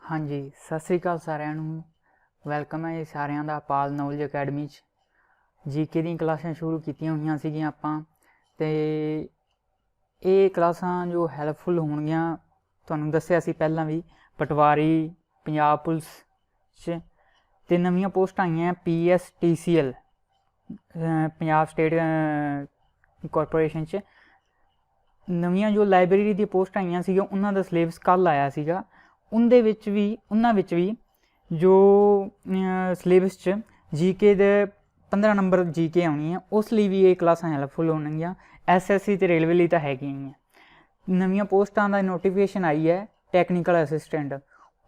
हाँ जी, सत श्री अकाल सारिਆਂ ਨੂੰ। ਵੈਲਕਮ ਹੈ ਸਾਰਿਆਂ ਦਾ ਪਾਲ ਨੌਲੇਜ ਅਕੈਡਮੀ 'ਚ। ਜੀਕੇ ਦੀਆਂ ਕਲਾਸਾਂ ਸ਼ੁਰੂ ਕੀਤੀਆਂ ਹੋਈਆਂ ਸੀਗੀਆਂ ਆਪਾਂ, ਤੇ ਇਹ ਕਲਾਸਾਂ ਜੋ ਹੈਲਪਫੁਲ ਹੋਣਗੀਆਂ ਤੁਹਾਨੂੰ ਦੱਸਿਆ ਸੀ ਪਹਿਲਾਂ ਵੀ। ਪਟਵਾਰੀ ਪੰਜਾਬ ਪੁਲਿਸ 'ਚ ਤੇ ਨਵੀਆਂ ਪੋਸਟਾਂ ਆਈਆਂ PSTCL ਪੰਜਾਬ ਸਟੇਟ ਕਾਰਪੋਰੇਸ਼ਨ 'ਚ ਨਵੀਆਂ ਜੋ ਲਾਇਬ੍ਰੇਰੀ ਦੀ ਪੋਸਟਾਂ ਆਈਆਂ ਸੀਗੀਆਂ ਉਹਨਾਂ ਦਾ ਸਿਲੇਬਸ ਕੱਲ੍ਹ ਆਇਆ ਸੀਗਾ। ਉਹਨਾਂ ਵਿੱਚ ਵੀ ਜੋ ਸਿਲੇਬਸ 'ਚ ਜੀਕੇ ਦੇ 15 ਨੰਬਰ ਜੀਕੇ ਆਉਣੀ ਹੈ, ਉਸ ਲਈ ਵੀ ਇਹ ਕਲਾਸਾਂ ਹੈਲਪਫੁਲ ਹੋਣਗੀਆਂ। SSC ਤੇ ਰੇਲਵੇ ਲਈ ਤਾਂ ਹੈਗੀਆਂ ਹੀ ਹੈ। ਨਵੀਆਂ ਪੋਸਟਾਂ ਦਾ ਨੋਟੀਫਿਕੇਸ਼ਨ ਆਈ ਹੈ ਟੈਕਨੀਕਲ ਅਸਿਸਟੈਂਟ,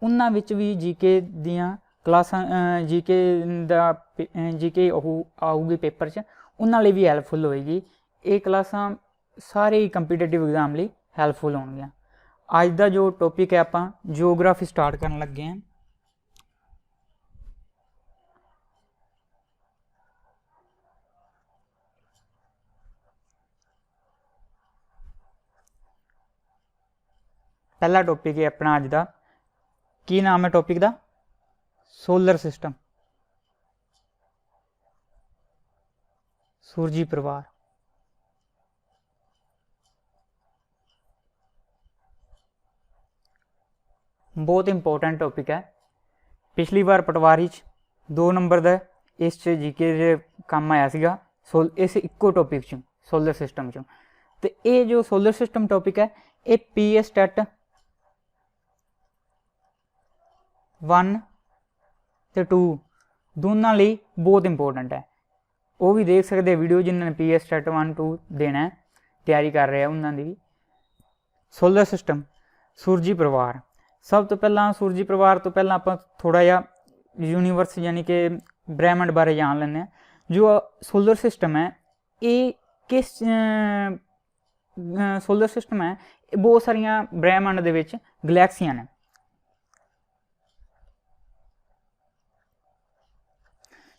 ਉਹਨਾਂ ਵਿੱਚ ਵੀ ਜੀਕੇ ਦੀਆਂ ਕਲਾਸਾਂ ਜੀਕੇ ਉਹ ਆਊਗੀ ਪੇਪਰ 'ਚ, ਉਹਨਾਂ ਲਈ ਵੀ ਹੈਲਪਫੁਲ ਹੋਏਗੀ। ਇਹ ਕਲਾਸਾਂ ਸਾਰੇ ਹੀ ਕੰਪੀਟੀਟਿਵ ਐਗਜ਼ਾਮ ਲਈ ਹੈਲਪਫੁਲ ਹੋਣਗੀਆਂ। ਅੱਜ ਦਾ ਜੋ ਟੌਪਿਕ ਹੈ ਆਪਾਂ ਜਿਓਗ੍ਰਾਫੀ ਸਟਾਰਟ ਕਰਨ ਲੱਗੇ ਹਾਂ। ਪਹਿਲਾ ਟੌਪਿਕ ਹੈ ਆਪਣਾ ਅੱਜ ਦਾ। ਕੀ ਨਾਮ ਹੈ ਟੌਪਿਕ ਦਾ? ਸੋਲਰ ਸਿਸਟਮ, ਸੂਰਜੀ ਪਰਿਵਾਰ। ਬਹੁਤ ਇੰਪੋਰਟੈਂਟ ਟੌਪਿਕ ਹੈ। ਪਿਛਲੀ ਵਾਰ ਪਟਵਾਰੀ 'ਚ 2 ਨੰਬਰ ਦਾ ਇਸ 'ਚ ਜੀਕੇ ਦੇ ਕੰਮ ਆਇਆ ਸੀਗਾ ਇਸ ਇੱਕੋ ਟੌਪਿਕ 'ਚੋਂ, ਸੋਲਰ ਸਿਸਟਮ 'ਚੋਂ। ਤੇ ਇਹ ਜੋ ਸੋਲਰ ਸਿਸਟਮ ਟੌਪਿਕ ਹੈ ਇਹ PS ਟੈਟ 1 ਤੇ 2 ਦੋਨਾਂ ਲਈ ਬਹੁਤ ਇੰਪੋਰਟੈਂਟ ਹੈ। ਉਹ ਵੀ ਦੇਖ ਸਕਦੇ ਵੀਡੀਓ ਜਿਨ੍ਹਾਂ ਨੇ PS ਟੈਟ 1 2 ਦੇਣਾ ਤਿਆਰੀ ਕਰ ਰਹੇ ਆ ਉਹਨਾਂ ਦੀ ਵੀ। ਸੋਲਰ ਸਿਸਟਮ, ਸੂਰਜੀ ਪਰਿਵਾਰ। ਸਭ ਤੋਂ ਪਹਿਲਾਂ ਸੂਰਜੀ ਪਰਿਵਾਰ ਤੋਂ ਪਹਿਲਾਂ ਆਪਾਂ ਥੋੜ੍ਹਾ ਜਿਹਾ ਯੂਨੀਵਰਸ ਯਾਨੀ ਕਿ ਬ੍ਰਹਿਮੰਡ ਬਾਰੇ ਜਾਣ ਲੈਂਦੇ ਹਾਂ। ਜੋ ਸੋਲਰ ਸਿਸਟਮ ਹੈ ਇਹ ਕਿਸ ਸੋਲਰ ਸਿਸਟਮ ਹੈ ਇਹ ਬਹੁਤ ਸਾਰੀਆਂ ਬ੍ਰਹਿਮੰਡ ਦੇ ਵਿੱਚ ਗਲੈਕਸੀਆਂ ਨੇ।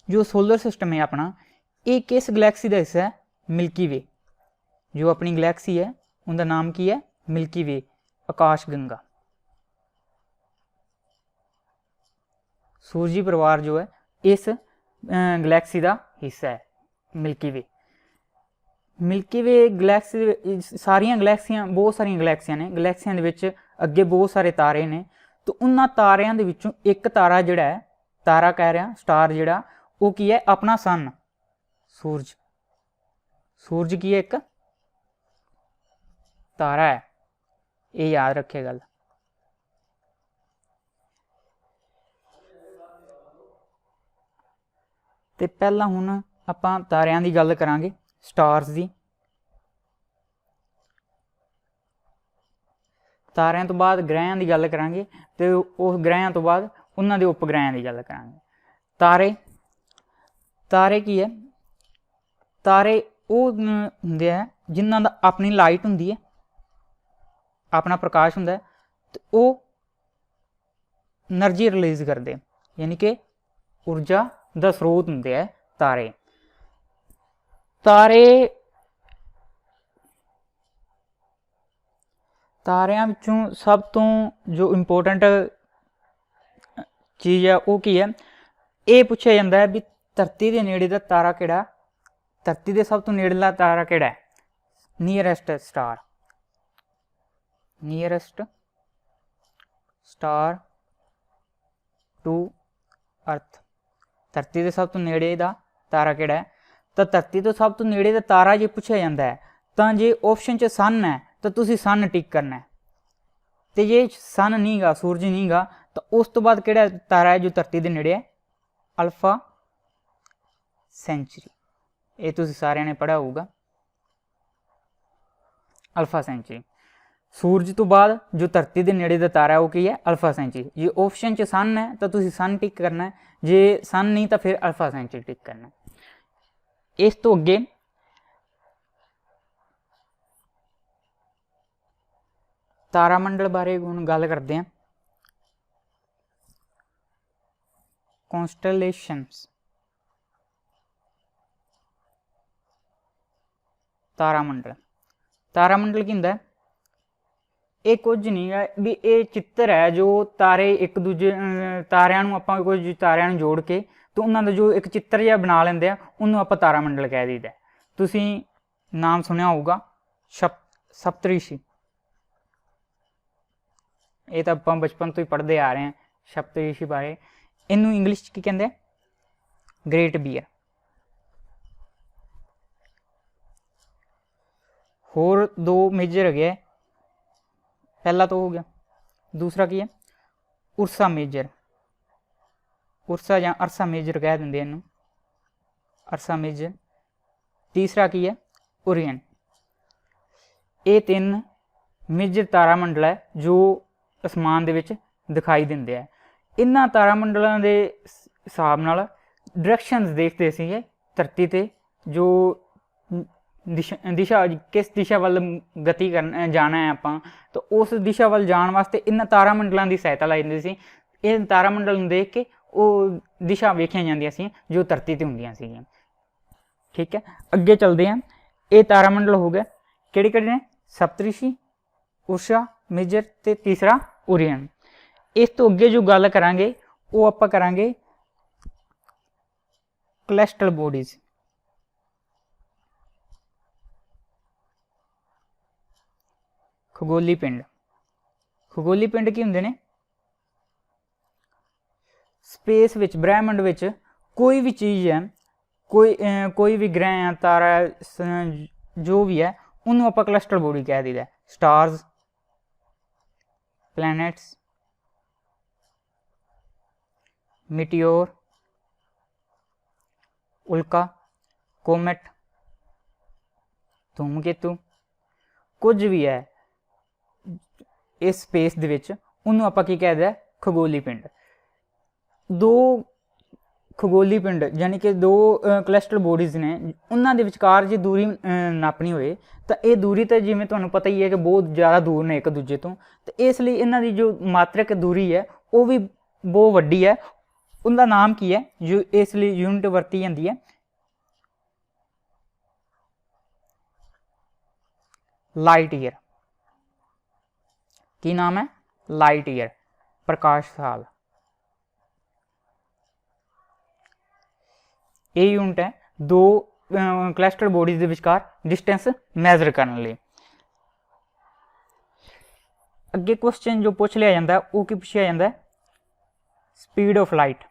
ਜੋ ਸੋਲਰ ਸਿਸਟਮ ਹੈ ਆਪਣਾ ਇਹ ਕਿਸ ਗਲੈਕਸੀ ਦਾ ਹਿੱਸਾ ਹੈ? ਮਿਲਕੀ ਵੇ। ਜੋ ਆਪਣੀ ਗਲੈਕਸੀ ਹੈ ਉਹਦਾ ਨਾਮ ਕੀ ਹੈ? ਮਿਲਕੀ ਵੇ, ਆਕਾਸ਼ ਗੰਗਾ। ਸੂਰਜੀ ਪਰਿਵਾਰ ਜੋ ਹੈ ਇਸ ਗਲੈਕਸੀ ਦਾ ਹਿੱਸਾ ਹੈ, ਮਿਲਕੀ ਵੇ। ਮਿਲਕੀ ਵੇ ਗਲੈਕਸੀ ਸਾਰੀਆਂ ਗਲੈਕਸੀਆਂ, ਬਹੁਤ ਸਾਰੀਆਂ ਗਲੈਕਸੀਆਂ ਨੇ। ਗਲੈਕਸੀਆਂ ਦੇ ਵਿੱਚ ਅੱਗੇ ਬਹੁਤ ਸਾਰੇ ਤਾਰੇ ਨੇ, ਤੇ ਉਹਨਾਂ ਤਾਰਿਆਂ ਦੇ ਵਿੱਚੋਂ ਇੱਕ ਤਾਰਾ ਜਿਹੜਾ ਹੈ, ਤਾਰਾ ਕਹਿ ਰਿਹਾ ਸਟਾਰ ਜਿਹੜਾ, ਉਹ ਕੀ ਹੈ? ਆਪਣਾ ਸਨ, ਸੂਰਜ। ਸੂਰਜ ਕੀ ਹੈ? ਇੱਕ ਤਾਰਾ ਹੈ, ਇਹ ਯਾਦ ਰੱਖੇ ਗੱਲ। ਤੇ ਪਹਿਲਾਂ ਹੁਣ ਆਪਾਂ ਤਾਰਿਆਂ ਦੀ ਗੱਲ ਕਰਾਂਗੇ, ਸਟਾਰਸ ਦੀ। ਤਾਰਿਆਂ ਤੋਂ ਬਾਅਦ ਗ੍ਰਹਿਆਂ ਦੀ ਗੱਲ ਕਰਾਂਗੇ, ਤੇ ਉਸ ਗ੍ਰਹਿਆਂ ਤੋਂ ਬਾਅਦ ਉਹਨਾਂ ਦੇ ਉਪਗ੍ਰਹਿਆਂ ਦੀ ਗੱਲ ਕਰਾਂਗੇ। ਤਾਰੇ ਕੀ ਹੈ? ਤਾਰੇ ਉਹ ਹੁੰਦੇ ਆ ਜਿਨ੍ਹਾਂ ਦਾ ਆਪਣੀ ਲਾਈਟ ਹੁੰਦੀ ਹੈ, ਆਪਣਾ ਪ੍ਰਕਾਸ਼ ਹੁੰਦਾ ਹੈ, ਤੇ ਉਹ એનર્ਜੀ ਰਿਲੀਜ਼ ਕਰਦੇ, ਯਾਨੀ ਕਿ ਊਰਜਾ ਦਾ ਸਰੋਤ ਹੁੰਦੇ ਆ ਤਾਰੇ। ਤਾਰਿਆਂ ਵਿੱਚੋਂ ਸਭ ਤੋਂ ਜੋ ਇੰਪੋਰਟੈਂਟ ਚੀਜ਼ ਹੈ ਉਹ ਕੀ ਹੈ? ਇਹ ਪੁੱਛਿਆ ਜਾਂਦਾ ਹੈ ਵੀ ਧਰਤੀ ਦੇ ਨੇੜੇ ਦਾ ਤਾਰਾ ਕਿਹੜਾ? ਧਰਤੀ ਦੇ ਸਭ ਤੋਂ ਨੇੜਲਾ ਤਾਰਾ ਕਿਹੜਾ ਹੈ? Nearest star, nearest star to earth. ਧਰਤੀ ਦੇ ਸਭ ਤੋਂ ਨੇੜੇ ਦਾ ਤਾਰਾ ਕਿਹੜਾ ਹੈ? ਤਾਂ ਧਰਤੀ ਤੋਂ ਸਭ ਤੋਂ ਨੇੜੇ ਦਾ ਤਾਰਾ ਜੇ ਪੁੱਛਿਆ ਜਾਂਦਾ ਹੈ ਤਾਂ ਜੇ ਆਪਸ਼ਨ 'ਚ ਸਨ ਹੈ ਤਾਂ ਤੁਸੀਂ ਸਨ ਟਿਕ ਕਰਨਾ ਹੈ, ਤੇ ਜੇ ਸਨ ਨਹੀਂ ਗਾ, ਸੂਰਜ ਨਹੀਂ ਗਾ, ਤਾਂ ਉਸ ਤੋਂ ਬਾਅਦ ਕਿਹੜਾ ਤਾਰਾ ਹੈ ਜੋ ਧਰਤੀ ਦੇ ਨੇੜੇ ਹੈ? Alpha Centauri. ਇਹ ਤੁਸੀਂ ਸਾਰਿਆਂ ਨੇ ਪੜ੍ਹਿਆ ਹੋਊਗਾ, ਅਲਫਾ ਸੈਂਚੁਰੀ। ਸੂਰਜ ਤੋਂ ਬਾਅਦ ਜੋ ਧਰਤੀ ਦੇ ਨੇੜੇ ਦਾ ਤਾਰਾ ਹੈ ਉਹ ਕੀ ਹੈ? Alpha sanctuary. ਜੇ ਆਪਸ਼ਨ 'ਚ ਸਨ ਹੈ ਤਾਂ ਤੁਸੀਂ ਸਨ ਟਿਕ ਕਰਨਾ ਹੈ, ਜੇ ਸਨ ਨਹੀਂ ਤਾਂ ਫਿਰ ਅਲਫਾ ਸੈਂਚੁਰੀ ਟਿਕ ਕਰਨਾ। ਇਸ ਤੋਂ ਅੱਗੇ ਤਾਰਾ ਮੰਡਲ ਬਾਰੇ ਹੁਣ ਗੱਲ ਕਰਦੇ ਹਾਂ। ਕੌਂਸਟੇਲੇਸ਼ਨਸ, ਤਾਰਾ ਮੰਡਲ। ਤਾਰਾ ਮੰਡਲ ਕੀ ਹੁੰਦਾ? ਇਹ ਕੁਝ ਨਹੀਂ ਹੈ ਵੀ ਇਹ ਚਿੱਤਰ ਹੈ ਜੋ ਤਾਰੇ ਇੱਕ ਦੂਜੇ ਤਾਰਿਆਂ ਨੂੰ ਆਪਾਂ ਕੁਝ ਤਾਰਿਆਂ ਨੂੰ ਜੋੜ ਕੇ ਤੇ ਉਹਨਾਂ ਦਾ ਜੋ ਇੱਕ ਚਿੱਤਰ ਜਿਹਾ ਬਣਾ ਲੈਂਦੇ ਆ ਉਹਨੂੰ ਆਪਾਂ ਤਾਰਾ ਮੰਡਲ ਕਹਿ ਦਈਦਾ। ਤੁਸੀਂ ਨਾਮ ਸੁਣਿਆ ਹੋਊਗਾ ਸਪਤਰਿਸ਼ੀ, ਇਹ ਤਾਂ ਆਪਾਂ ਬਚਪਨ ਤੋਂ ਹੀ ਪੜ੍ਹਦੇ ਆ ਰਹੇ ਹਾਂ ਸਪਤਰਿਸ਼ੀ ਬਾਰੇ। ਇਹਨੂੰ ਇੰਗਲਿਸ਼ 'ਚ ਕੀ ਕਹਿੰਦੇ ਆ? Great beer. ਹੋਰ ਦੋ ਮੇਜਰ ਹੈਗੇ ਆ, ਪਹਿਲਾ तो हो गया, दूसरा की है उर्सा मेजर, उर्सा या अरसा मेजर कह देंगे इनू, अरसा मेजर। तीसरा की है ओरियन। ये तीन मेजर तारा मंडल है जो आसमान दे विच दिखाई देंदे है। इन्हां तारा मंडलों के हिसाब नाल डायरैक्शनस देखते सीगे धरती ते जो दिशा किस दिशा वाल गति कर जाना है आपां, तो उस दिशा वाल जाण वास्ते इन्हां तारा मंडलों की सहायता लैंदे सी। इह तारा मंडल नूं देख के वो दिशा वेखियां जांदियां सी जो धरती ते हुंदियां सीगियां। ठीक है, अगे चलते हैं। ये तारा मंडल हो गया किहड़े किहड़े ने? सप्तरिशी, उर्सा मेजर ते तीसरा ओरियन। इस तो अगे जो गल करांगे वो आपां करांगे कैलेस्ट्रल बॉडीज। खगोली पिंड। खगोली पिंड की होंदे ने? स्पेस विच ब्रह्मंड विच कोई भी चीज़ है, कोई भी ग्रह है, तारा जो भी है उन्होंने आप कैलेस्ट्रल बॉडी कह दी है। स्टार्स, प्लैनेट्स, मिटियोर, उल्का, कोमेट, धूमकेतु, कुछ भी है इस स्पेस दे विच उन्होंने आप की कहते हैं खगोली पिंड। दो खगोली पिंड यानी कि दो कैलेस्ट्रल बॉडीज़ ने, उन्होंने दे विचकार जे दूरी नापनी होए तो ये दूरी तो जिवें तुहानूं पता ही है कि बहुत ज़्यादा दूर ने एक दूजे तो इसलिए इन्हां दी जो मात्रक दूरी है वो भी बहुत वड्डी है। उनका नाम की है जो इसलिए यूनिट वरती जाती है लाइट ईयर। की नाम है? लाइट ईयर, प्रकाश साल। ये यूनिट है दो कैलेस्ट्रल बॉडीज के विचकार डिस्टेंस मैजर करने लिए। अगे क्वेश्चन जो पूछ लिया जाता है वो की पूछा जाता है? Speed of light.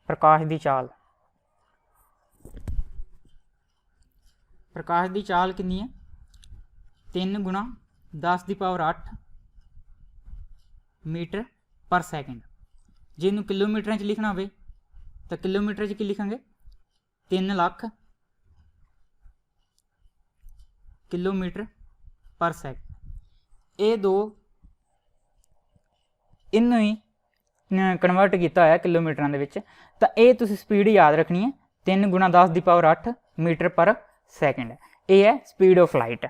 प्रकाश की चाल। प्रकाश की चाल कितनी है? 3 गुणा 10 की पावर 8 मीटर पर सैकेंड। जे इनू किलोमीटर लिखना हो तो किलोमीटर की लिखांगे 3 लाख किलोमीटर पर सैकेंड। ये दो इनू ही कन्वर्ट किया है किलोमीटर के विच, तो ये तुसीं स्पीड याद रखनी है 3 गुणा 10 की पावर 8 मीटर पर सैकेंड। ये है speed of light.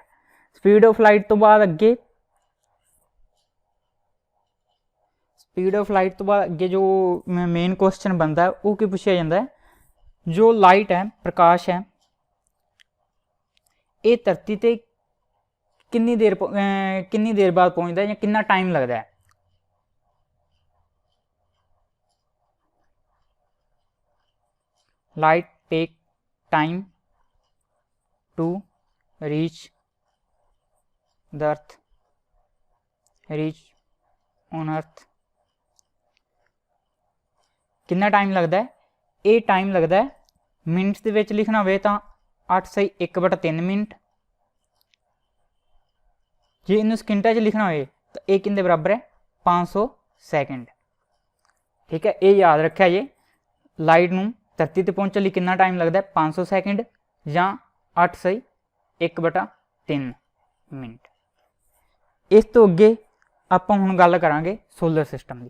Speed of light तो बाद अगे स्पीड ऑफ लाइट तो बाद अगे जो मेन क्वेश्चन बनता है वो की पूछा जाता है? जो लाइट है, प्रकाश है, ये धरती ते कितनी देर बाद पहुंचता है या कितना टाइम लगता है? Light take time to reach the earth, reach on earth. कितना टाइम लगता है? ये टाइम लगता है मिनट्स के विच लिखना हो तो 8/1/3 मिनट। जे इन सकिंटा च लिखना हो तो ये कितने बराबर है? 500 सैकेंड। ठीक है, ये याद रखा जे लाइट नूं धरती ते पहुंचने लिए कितना टाइम लगता है? 500 सैकेंड या 8/1/3 मिनट। इस तो अगे आप हुण गल करांगे सोलर सिस्टम की।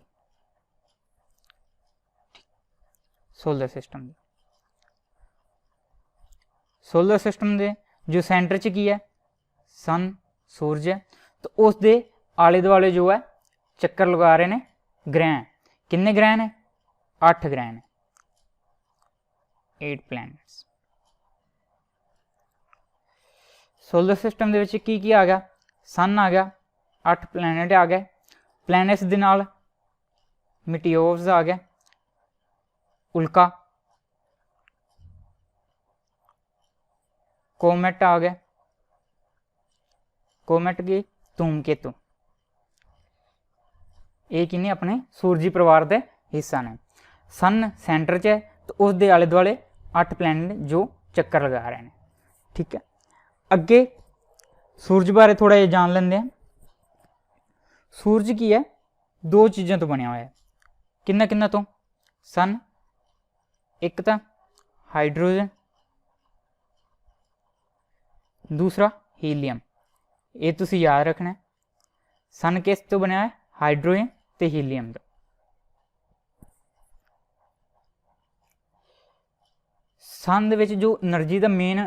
सोलर सिस्टम सोलर सिस्टम के जो सेंटर च की है सन, सूरज है, तो उस दे आले दुआले जो है चक्कर लगा रहे हैं ग्रह। कितने ग्रह ने? 8 ग्रह ने, 8 प्लैनेट्स। सोलर सिस्टम दे विच की आ गया, सन आ गया, 8 प्लैनेट आ गए, प्लैनेट्स दे नाल मिटियोर्स आ गए, उल्का, कोमेट आ गए, कोमेट की धूमकेतु, ये कि ने अपने सूरजी परिवार के हिस्सा ने। सन सेंटर च है तो उसके आले दुआले 8 प्लैनेट जो चक्कर लगा रहे हैं। ठीक है, अगे सूरज बारे थोड़ा जिहा जान लेंदे हैं। सूरज की है, 2 चीज़ों तो बनया हुआ है, किन्ना किन्ना तो, सन, एक तो हाइड्रोजन, दूसरा हीलियम। ये तुसी याद रखना है, सन किस तो बनया है, हाइड्रोजन ते हीलियम तो। सन दे विच जो एनर्जी का मेन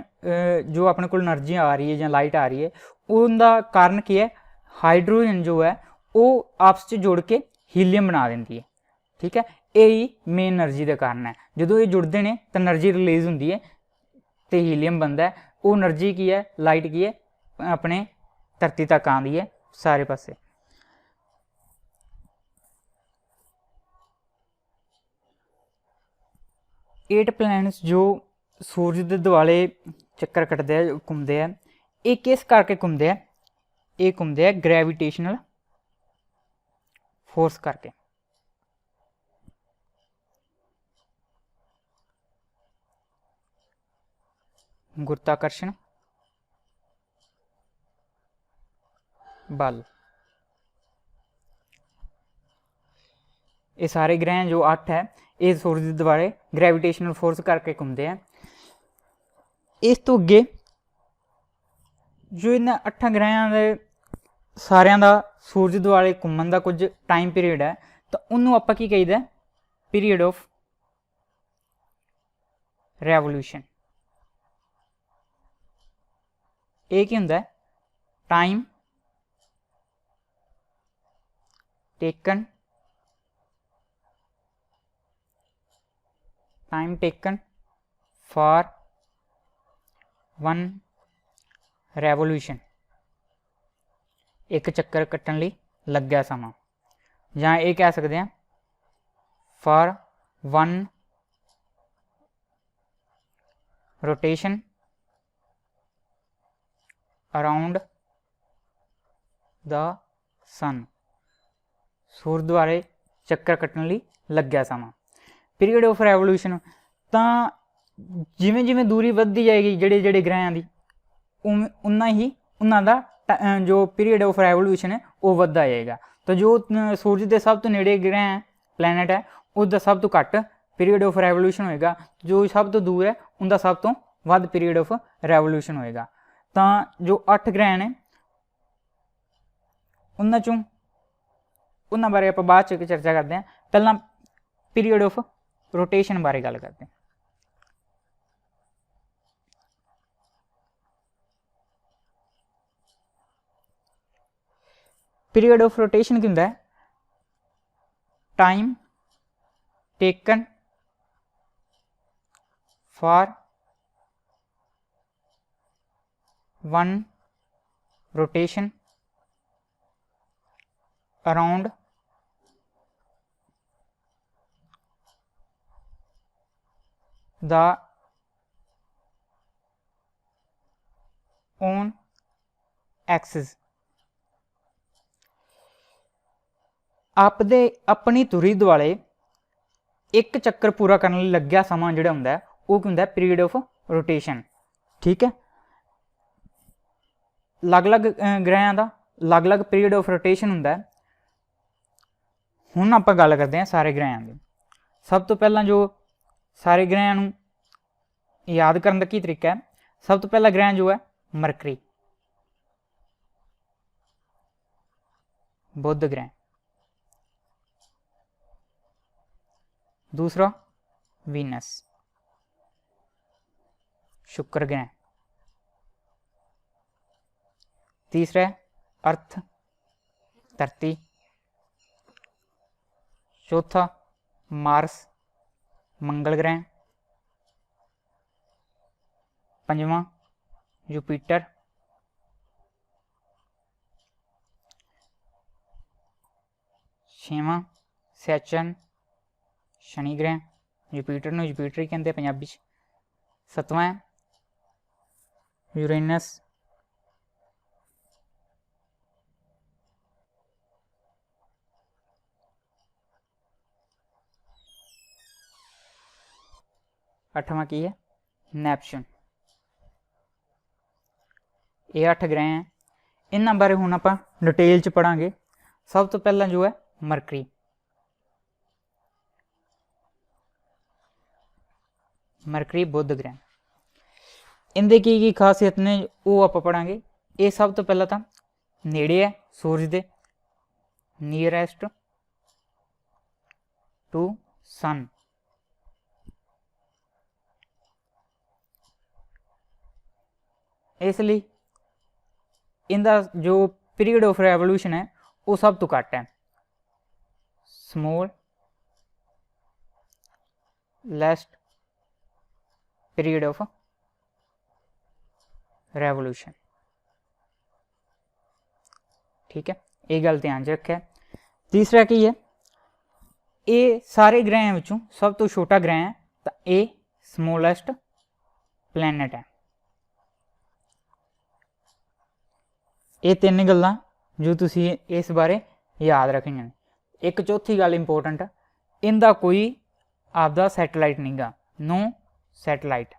जो अपने को एनर्जी आ रही है या लाइट आ रही है, उनका कारण की है, हाइड्रोजन जो है वो आपस च जुड़ के हीलियम बना देती है। ठीक है, यही मेन एनर्जी का कारण है। जो ये जुड़ते हैं तो एनर्जी रिलीज होती है तो हीलियम बनता है। वो एनर्जी की है, लाइट की है, अपने धरती तक आती है सारे पासे। एट प्लैनेट्स जो सूरज के दुआले चक्कर कटते हैं, घूमते हैं, ये किस करके घूमते हैं, ये घूमते हैं ग्रेविटेशनल फोर्स करके। गुरुत्वाकर्षण बल, ये सारे ग्रह जो 8 है ये सूरज के दुआले ग्रेविटेशनल फोर्स करके घूमते हैं। इस तो अगे जो इन 8 ग्रहों के सारिया का सूरज दुआले घूमन का कुछ टाइम पीरियड है, तो उन्होंने आप की कहीदा, पीरियड ऑफ रेवोल्यूशन। ये की होंदा है, time taken for one revolution. एक चक्कर कट्टन लई लग्या समा, या ये कह सकते हैं for one rotation around the sun. सूरज द्वारे चक्कर कट्टन लई लग्या समा। पीरियड ऑफ रेवोल्यूशन, तो जिमें जिमें दूरी बढ़ती जाएगी जेडे जेडे ग्रहों की, उन्ना ही उन्होंने जो पीरियड ऑफ रेवोल्यूशन है वो बढ़ता जाएगा। तो जो सूरज के सब तो नेड़े ग्रह है, प्लैनेट है, उसका सब तो घट पीरियड ऑफ रेवोल्यूशन होएगा, जो सब तो दूर है उनका सब तो वध पीरियड ऑफ रेवोल्यूशन होएगा। तो जो 8 ग्रह ने उन्होंने चों उन्होंने बारे आप बाद च चर्चा करते हैं। पहला पीरियड ऑफ रोटेशन बारे गल करते हैं। पीरियड ऑफ रोटेशन क्या होता है, time taken for one rotation around the own axis. आपदे अपनी धुरी दुआले एक चक्कर पूरा करने लग्या समा जिहड़ा हुंदा है वो क्या हुंदा है, पीरियड ऑफ रोटेशन। ठीक है, अलग अलग ग्रहों का अलग अलग पीरियड ऑफ रोटेशन हुंदा है। हुण आपां गल करते हैं सारे ग्रहों की। सब तो पहला जो सारे ग्रहों नूं याद करने का की तरीका है, सब तो पहला ग्रह जो है मरकरी, बुध ग्रह। दूसरा वीनस, शुक्र ग्रह। तीसरा अर्थ, धरती। चौथा मार्स, मंगल ग्रह। पंजवां जुपिटर, छेवां सैचन शनि ग्रह, जुपीटर नूं जुपीटर ही कहते पंजाबी च। सतवां यूरेनस, अठवां की है नैपच्यून। ये 8 ग्रह हैं। इन्हां बारे हुण आपां डिटेल च पढ़ांगे। सब तो पहला जो है मरकरी। मरकरी बुध ग्रह, इनके की खासियत ने वो आप पढ़ांगे। ये सब तो पहला तो नेड़े है सूरज दे, नियरेस्ट टू सन। इसलिए इनका जो पीरियड ऑफ रेवोल्यूशन है वो सब तो घट है, स्मॉल लेस्ट पीरियड ऑफ रेवोल्यूशन। ठीक है, ये गल ध्यान च रखे। तीसरा की है, ये सारे ग्रहों विचों सब तो छोटा ग्रह है, तो ये स्मॉलेस्ट प्लैनेट है। ये तीन गल्लां जो तुसी इस बारे याद रखनियां ने। एक चौथी गल इंपोर्टेंट, इनका कोई आपदा सैटेलाइट नहीं गा, नो सैटेलाइट,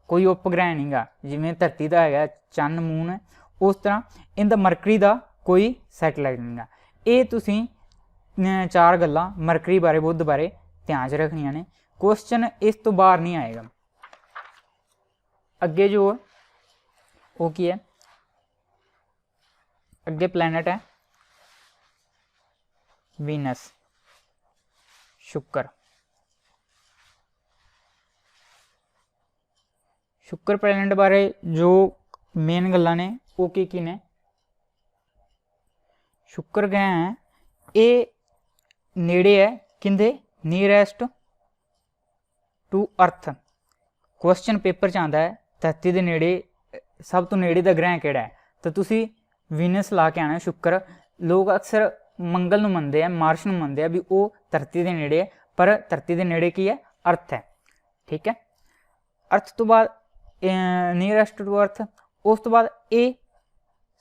कोई उपग्रह नहीं गा। जिवें धरती का है चंद मून है, उस तरह इनका मरकरी का कोई सैटेलाइट नहीं गा। ये तुसी 4 गल्लां मरकरी बारे बुध बारे ध्यान च रखनियां ने। क्वेश्चन इस तो बाहर नहीं आएगा। अगे जो वो की है, अगे प्लैनेट है वीनस, शुक्र। शुक्र प्लैनेट बारे जो मेन गल्लां ने वो की ने, शुक्र ग्रह है ये नेड़े है किंदे, nearest to Earth. Question paper च आंदा है धरती के नेड़े सब तो नेड़े का ग्रह किहड़ा है, तो तुसी वीनस ला के आना शुक्र। लोग अक्सर मंगल नूं मनदे हैं, मार्स नूं मनदे हैं भी वो धरती के नेड़े है, पर धरती के नेड़े की है अर्थ है। ठीक है, अर्थ तो बाद नियरेस्ट टू अर्थ, उस तो बाद ये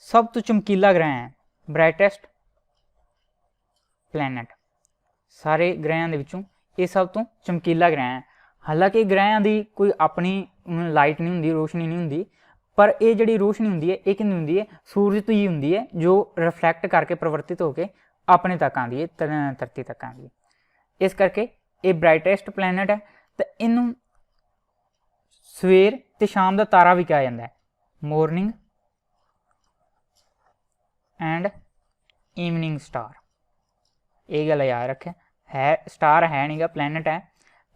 सब तो चमकीला ग्रह है, ब्राइटेस्ट प्लैनेट। सारे ग्रहों के विचों ये सब तो चमकीला ग्रह है। हालांकि ग्रहों की कोई अपनी लाइट नहीं होंगी, रोशनी नहीं होंगी, पर ये जी रोशनी होंगी है ये कितनी होंगी है, सूरज तो ही होंगी है जो रिफ्लैक्ट करके प्रवर्तित होकर अपने तक आती है, धरती तक आती है। इस करके ये ब्राइटेस्ट प्लैनेट है। तो इनू सवेर ते शाम का तारा भी कहा जाता है, मॉर्निंग एंड ईवनिंग स्टार। ये गल याद रखें, है स्टार है नहीं गा, प्लैनेट है,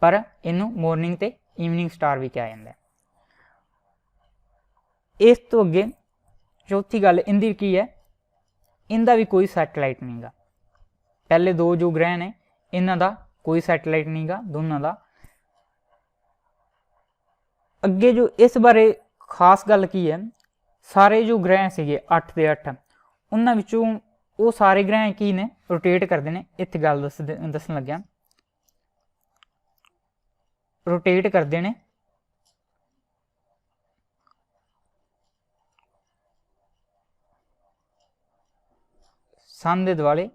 पर इनू मॉर्निंग ते ईवनिंग स्टार भी कहा जाता है। इस तो अगे चौथी गल इनकी की है, इनका भी कोई सैटेलाइट नहीं गा। पहले दो जो ग्रह ने इन्हों का कोई सैटेलाइट नहीं गा दोनों का। अगे जो इस बारे खास गल की है, सारे जो ग्रह से 8 के 8 उन्होंने वो सारे ग्रह की ने रोटेट करते हैं। इत गल दसन लग्या, रोटेट करते हैं सन के दुआले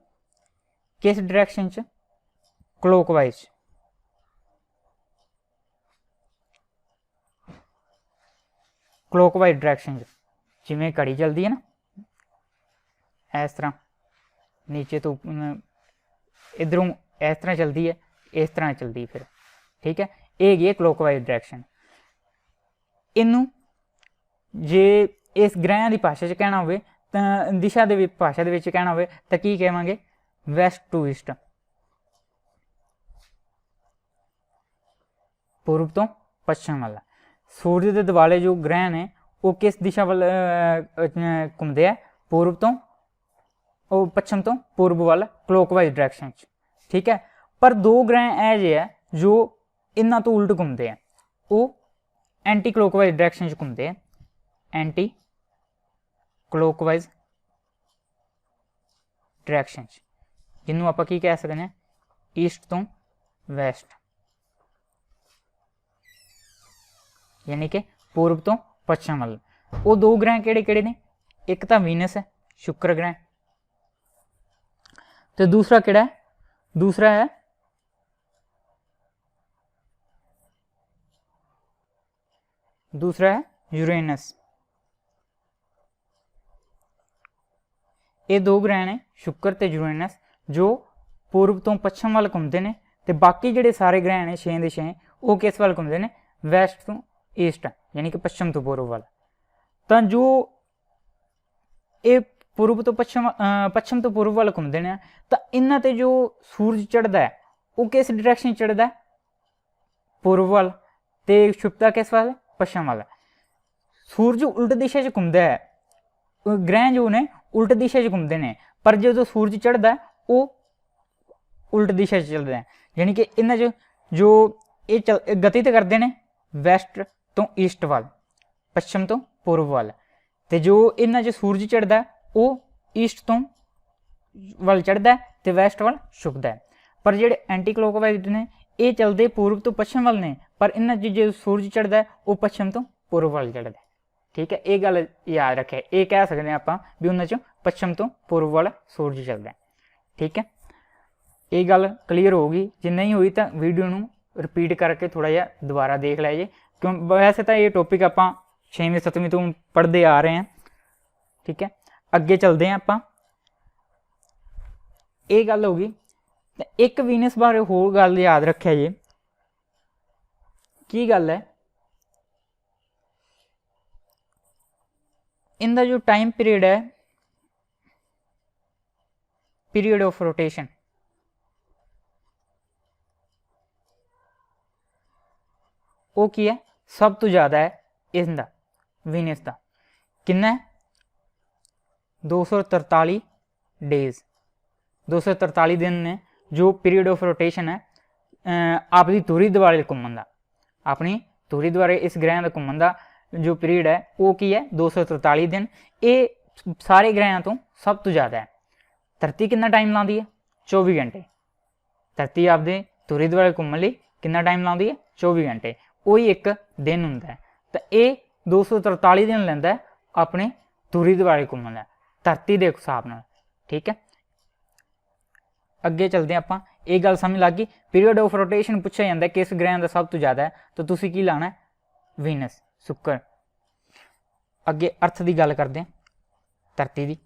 किस डायरैक्शन च, क्लॉकवाइज। क्लॉकवाइज डायरैक्शन जिमें घड़ी चलती है ना, इस तरह नीचे तो इधरों इस तरह चलती है, इस तरह चलती है फिर। ठीक है, ये है क्लॉकवाइज डायरैक्शन। इनू जे इस ग्रह की भाषा च कहना हो, दिशा के भाषा के कहना हो तो की कहेंगे, वैस्ट टू ईस्ट, पूर्व तो पश्चिम वाला। सूरज के दुआले जो ग्रह ने वो किस दिशा वाल घूमते हैं, पूर्व तो पश्चिम तो पूर्व वाल, क्लॉकवाइज डायरैक्शन। ठीक है, पर दो ग्रह ऐसे है जो इन्हों तो उल्ट घूमते हैं, वो एंटी क्लॉकवाइज डायरैक्शन घूमते हैं, एंटी क्लॉकवाइज डायरैक्शन। जिन्हों आप की कह सकते हैं ईस्ट तो वैसट, यानी कि पूर्व तो पश्चिम वाल। वो दो ग्रह किहड़े किहड़े ने, एक तो वीनस है शुक्र ग्रह, तो दूसरा किहड़ा है, दूसरा है यूरेनस। ये दो ग्रह ने शुक्र ते यूरेनस जो पूर्व तो पश्चिम वाल घूमते हैं, तो बाकी जिहड़े सारे ग्रह ने 6 ਦੇ 6 वो किस वाल घूमते हैं, वैसट तो ईस्ट, यानी कि पश्चिम तो पूर्व वाल। तो जो ये पूर्व तो पश्चिम तो पूर्व वाल घूमते हैं, तो इन्हां ते जो सूरज चढ़ता है वो किस डायरैक्शन चढ़ता है, पूर्व वाल, तो छुपता किस वाल, पश्चिम वाल। सूरज उल्ट दिशा च घूमता है, ग्रह जो ने उल्ट दिशा च घूमते हैं, पर जो सूरज चढ़ता है वो उल्ट दिशा चलता है, यानी कि इन्हें जो ये गति तो करते हैं वैसट तो ईस्ट वाल, पश्चिम तो पूर्व वाल, तो जो इन्हें जो सूरज चढ़ता है वो ईस्ट तो वाल चढ़ता है तो वैसट वाल छुपता है। पर जो एंटी क्लॉकवाइज ने ये चलते पूर्व तो पश्चिम वाल ने, पर इन्हें जो सूरज चढ़ता है वो पश्चिम तो पूर्व वाल चढ़ता है। ठीक है, ये गल याद रखे, ये कह सकते हैं आप भी उन्होंने चो पश्चिम तो पूर्व वाला सूरज चलता है। ठीक है, ये गल क्लीयर होगी, जे नहीं हुई तो वीडियो में रिपीट करके थोड़ा जहा दोबारा देख लीजिए, क्यों वैसे तो ये टॉपिक आप 6वीं 7वीं तो पढ़ते आ रहे हैं। ठीक है, अगे चलते हैं आप, ये गल होगी। एक वीनस बारे होर गल याद रखे जी, की गल है, इनका जो टाइम पीरियड है, पीरियड ऑफ रोटेशन, वो की है, सब तो ज़्यादा है इसका वीनस का, कितना है 243 डेज, 243 दिन ने जो पीरियड ऑफ रोटेशन है आपकी धुरी दुआरे घूमन का, अपनी धुरी दुआरे इस ग्रह का घूमन का जो पीरियड है वो की है 243 दिन। ये सारे ग्रहों तो सब तो ज़्यादा है। धरती कितना टाइम लाती है, 24 घंटे। धरती आपके धुरी दुआरे घूमन लिए कितना टाइम लाती है, 24 घंटे, वही एक दिन होंगे। तो ये 243 दिन लेंदा है अपने धुरी दुआरे घूमन का, धरती के हिसाब नाल। ठीक है, अगे चलते हैं आप, ये गल समझ लग गई। पीरियड ऑफ रोटेशन पूछा जाता है किस ग्रह का सब तो ज़्यादा है, तो तुसी की लाना है, वीनस शुक्र। अगे अर्थ की गल करते हैं, धरती की।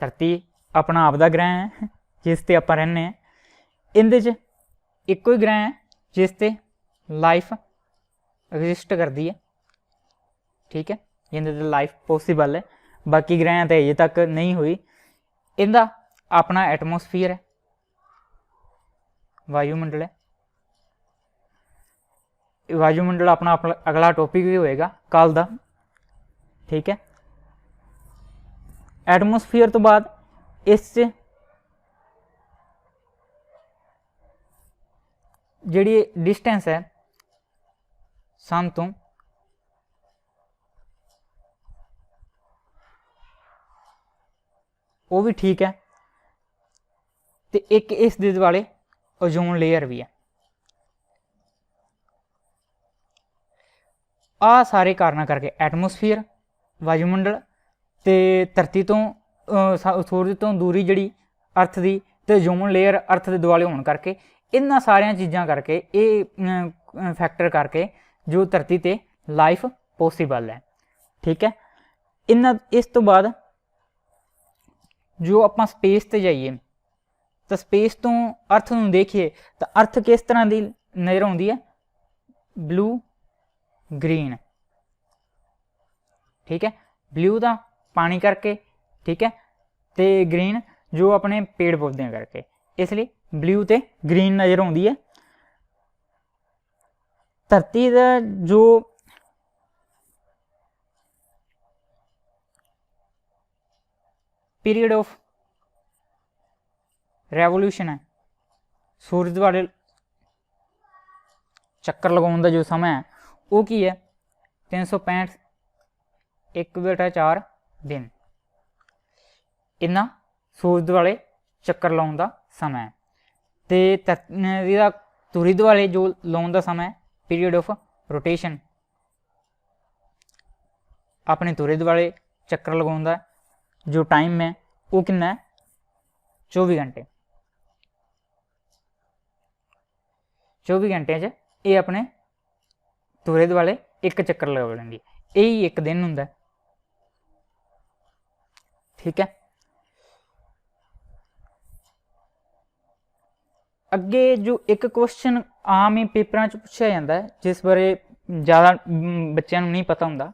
धरती अपना आपदा ग्रह है जिस ते आप रहने हैं, इंदे च एको ही ग्रह है जिस ते लाइफ एग्जिस्ट करती है। ठीक है, जिंदे ते लाइफ पॉसिबल है, बाकी ग्रह तो अजे तक नहीं हुई। इनका अपना एटमोसफीयर है, वायुमंडल है। वायुमंडल अपना अगला टॉपिक भी होएगा कल का। ठीक है, एटमोसफीयर तो बाद इस जिहड़ी डिस्टेंस है सन तो वो भी ठीक है, तो एक इस दे दुआले ओजोन लेयर भी है। आ सारे कारण करके एटमोसफीयर, वायुमंडल ते धरती तो सूरज तो दूरी जिहड़ी अर्थ की, तो ओजोन लेयर अर्थ के दुआले होने करके, इन्हां सारिया चीज़ां करके ये फैक्टर करके जो धरती ते लाइफ पॉसिबल है। ठीक है, इस तो बाद जो आप स्पेस ते जाइए, तो स्पेस तो अर्थ नूं देखिए तो अर्थ किस तरह की नज़र आउंदी है, ब्लू ग्रीन। ठीक है, ब्लू का पानी करके, ठीक है, तो ग्रीन जो अपने पेड़ पौधे करके, इसलिए ब्लू तो ग्रीन नज़र आउंदी है। धरती का जो पीरियड ऑफ रेवोल्यूशन है, सूरज वाले चक्कर लगाने का जो समय है वो की है 365 1/4 दिन इन्ना सूरज दुआले चक्कर लाउण दा समय है। ते ਇਹਦਾ ਧੁਰੀ ਦੁਆਲੇ जो ਲਾਉਣ ਦਾ ਸਮਾਂ पीरियड ऑफ रोटेशन अपने धुरे दुआले चक्कर लगाउण दा जो टाइम है वो कितना है 24 घंटे। 24 घंटे च ये अपने धुरे दुआले एक चक्कर लगा लेंगी, यही एक दिन हुंदा। ठीक है, अगे जो एक क्वेश्चन आम ही पेपरां च पूछा जाता है जिस बारे ज़्यादा बच्चों नहीं पता होंदा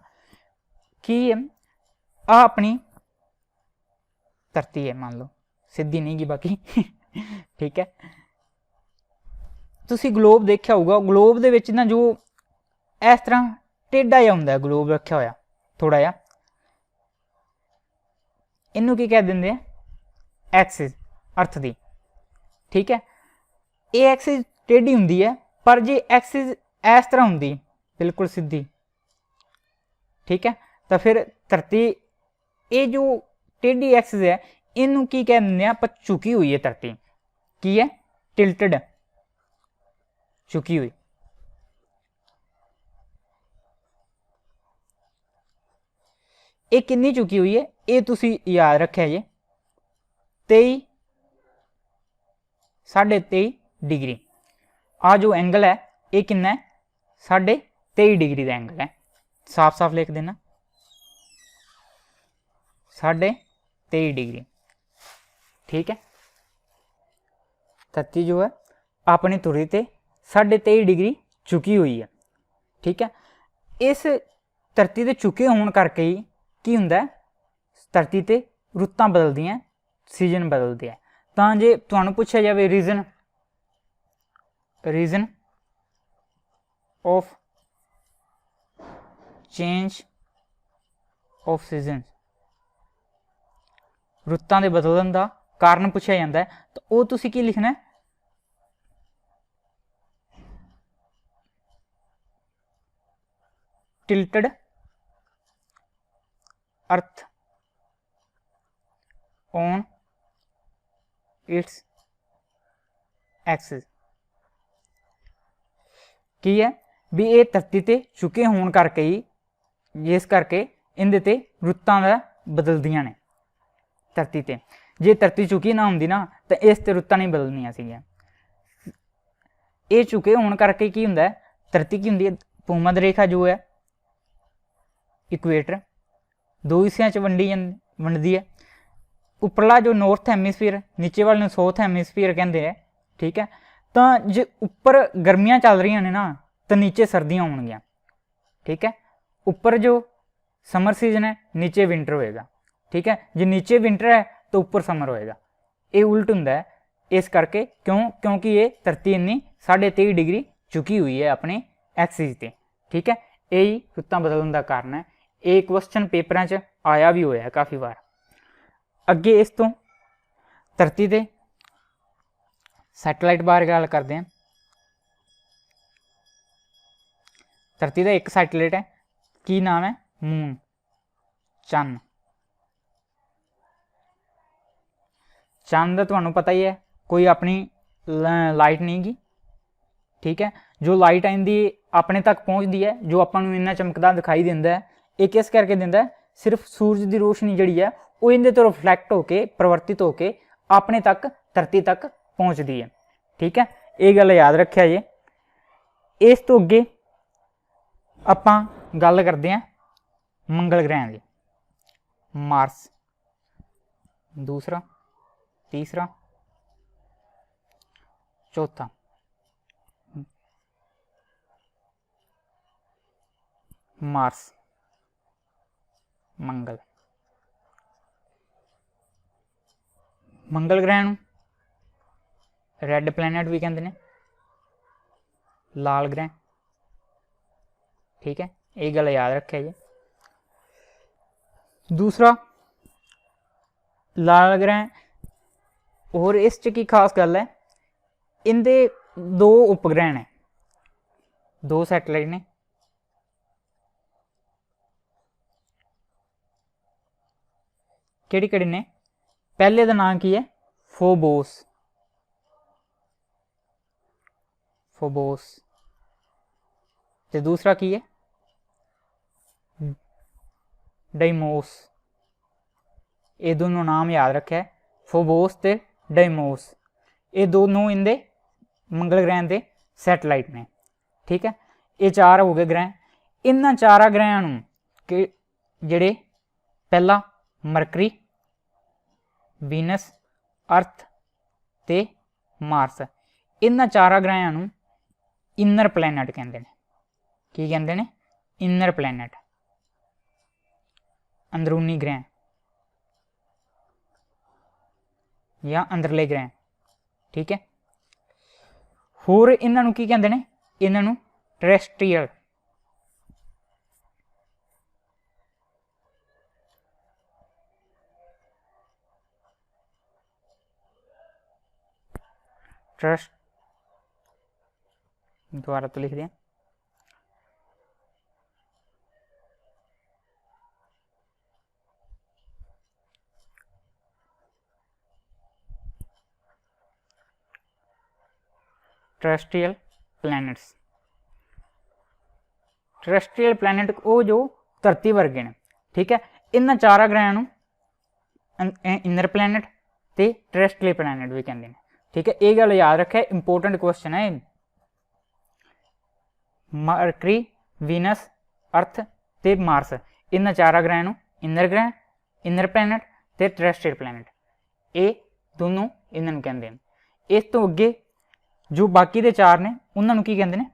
कि आ अपनी धरती है, मान लो सीधी नहीं गी बाकी ठीक है, तुसी ग्लोब देखा होगा, ग्लोब दे विच ना जो इस तरह टेढ़ा जिहा हुंदा है ग्लोब रखा होया थोड़ा जिहा, इनू की कह देंगे एक्सिस अर्थ दी। ठीक है, ये एक्सिस टेढ़ी हुंदी है, पर जे एक्सिस इस तरह हुंदी बिल्कुल सीधी, ठीक है, तो फिर धरती ये जो टेढ़ी एक्सिस है इनू की कह देंगे आप झुकी हुई है धरती, की है टिल्टेड, झुकी हुई। ये कितनी झुकी हुई है ये तुसी याद रखे जी 23.23 डिग्री। आ जो एंगल है ये कितना है 23.5 डिग्री का एंगल है, साफ साफ लिख देना 23.5 डिग्री। ठीक है, धरती जो है अपनी धुरी ते 23.5 डिग्री झुकी हुई है। ठीक है, इस धरती ते झुके होने करके ही की हुंदा है धरती ते रुत्तां बदलदियां, सीजन बदलते हैं। तो जे तुहानूं पूछा जाए reason of change of season, रुत्तां दे बदलण दा कारण पूछा जाता है तो वो तुसीं की लिखना है tilted earth on its axis. की है भी ये धरती ते झुके होने करके ही जिस करके इहदे ते रुत्तां दा बदलदियां ने धरती ते, जे धरती झुकी ना होंदी ना तो इस ते रुत्तां नहीं बदलनियां सीगियां। ये झुके होने करके की हुंदा है धरती की हुंदी है भूमध्य रेखा जो है इक्वेटर दो हिस्सों च वंडदी है, उपरला जो नॉर्थ हैमीस्फीयर नीचे वाले साउथ हैमीस्फीयर कहते हैं। ठीक है, तो जे ऊपर गर्मियां चल रही ने ना तो नीचे सर्दियां होंगियां। ठीक है, ऊपर जो समर सीजन है नीचे विंटर होएगा। ठीक है, जे नीचे विंटर है तो ऊपर समर होएगा, ये उल्ट हुंदा है इस करके क्योंकि ये धरती इन्नी 23.5 डिग्री झुकी हुई है अपने एक्सिस ते। ठीक है, यही रुत्तां बदलण का कारण है। ये क्वेश्चन पेपरां च आया भी होया काफ़ी बार। अगे इस तो धरती ते सैटेलाइट बारे गल करते हैं। धरती का एक सैटेलाइट है, की नाम है मून, चंद। चंद तुहानूं पता ही है कोई अपनी लाइट नहीं गी। ठीक है, जो लाइट आती अपने तक पहुँचती है, जो अपन इन्ना चमकदा दिखाई देता है, ये किस करके देता है सिर्फ सूरज की रोशनी जी है वो इनके तो रिफ्लैक्ट होके परिवर्तित होके अपने तक धरती तक पहुँचती है। ठीक है, ये गल याद रखिया जे। इस तो अगे आपां गल करते हैं मंगल ग्रह की। मार्स दूसरा, तीसरा, चौथा, मार्स मंगल। मंगल ग्रह नूं रैड प्लैनेट भी कहते हैं, लाल ग्रह। ठीक है, ये गल याद रखे जी। दूसरा लाल ग्रह, और इस च की खास गल है इनके दो उपग्रह ने, दो सैटेलाइट ने, ਕਿਹੜੀ ਕਿਹੜੀ ਨੇ? ਪਹਿਲੇ ਦਾ ਨਾਮ ਕੀ ਹੈ? ਫੋਬੋਸ, ਫੋਬੋਸ। ਤੇ ਦੂਸਰਾ ਕੀ ਹੈ? ਡਾਈਮੋਸ। ਇਹ ਦੋनों ਨਾਮ याद रखा है, फोबोस ते डाइमोस। ये दोनों इनके मंगल ग्रह के सैटेलाइट ने। ठीक है, ये 4 हो गए ग्रह। इन्हां 4 ग्रहों के जिहड़े पहला मरकरी, वीनस, अर्थ ते मार्स, इन्हां 4 ग्रहों इनर प्लैनेट कहते हैं। की कहते हैं? इनर प्लैनेट, अंदरूनी ग्रह या अंदरले ग्रह। ठीक है, होर इन्हों की कहते हैं? इन्हों टैरेस्ट्रीयल, दोबारा तो लिख दिया, टैरेस्ट्रीयल प्लैनेट्स। टैरेस्ट्रीयल प्लैनेट वो जो धरती वर्गे ने। ठीक है, इन्हां 4 ग्रहों इनर प्लैनेट ते टैरेस्ट्रीयल प्लैनेट भी कहते हैं। ठीक है, ये गल याद रखे, इंपोर्टेंट क्वेश्चन है। मरकरी, वीनस, अर्थ ते मार्स, इन्हां 4 ग्रहों इनर ग्रह, इनर प्लैनेट ते टैरेस्ट्रीयल प्लैनेट, ये दोनों इन्हों कहते हैं। इस तो अगे जो बाकी के 4 ने उन्होंने की कहते हैं?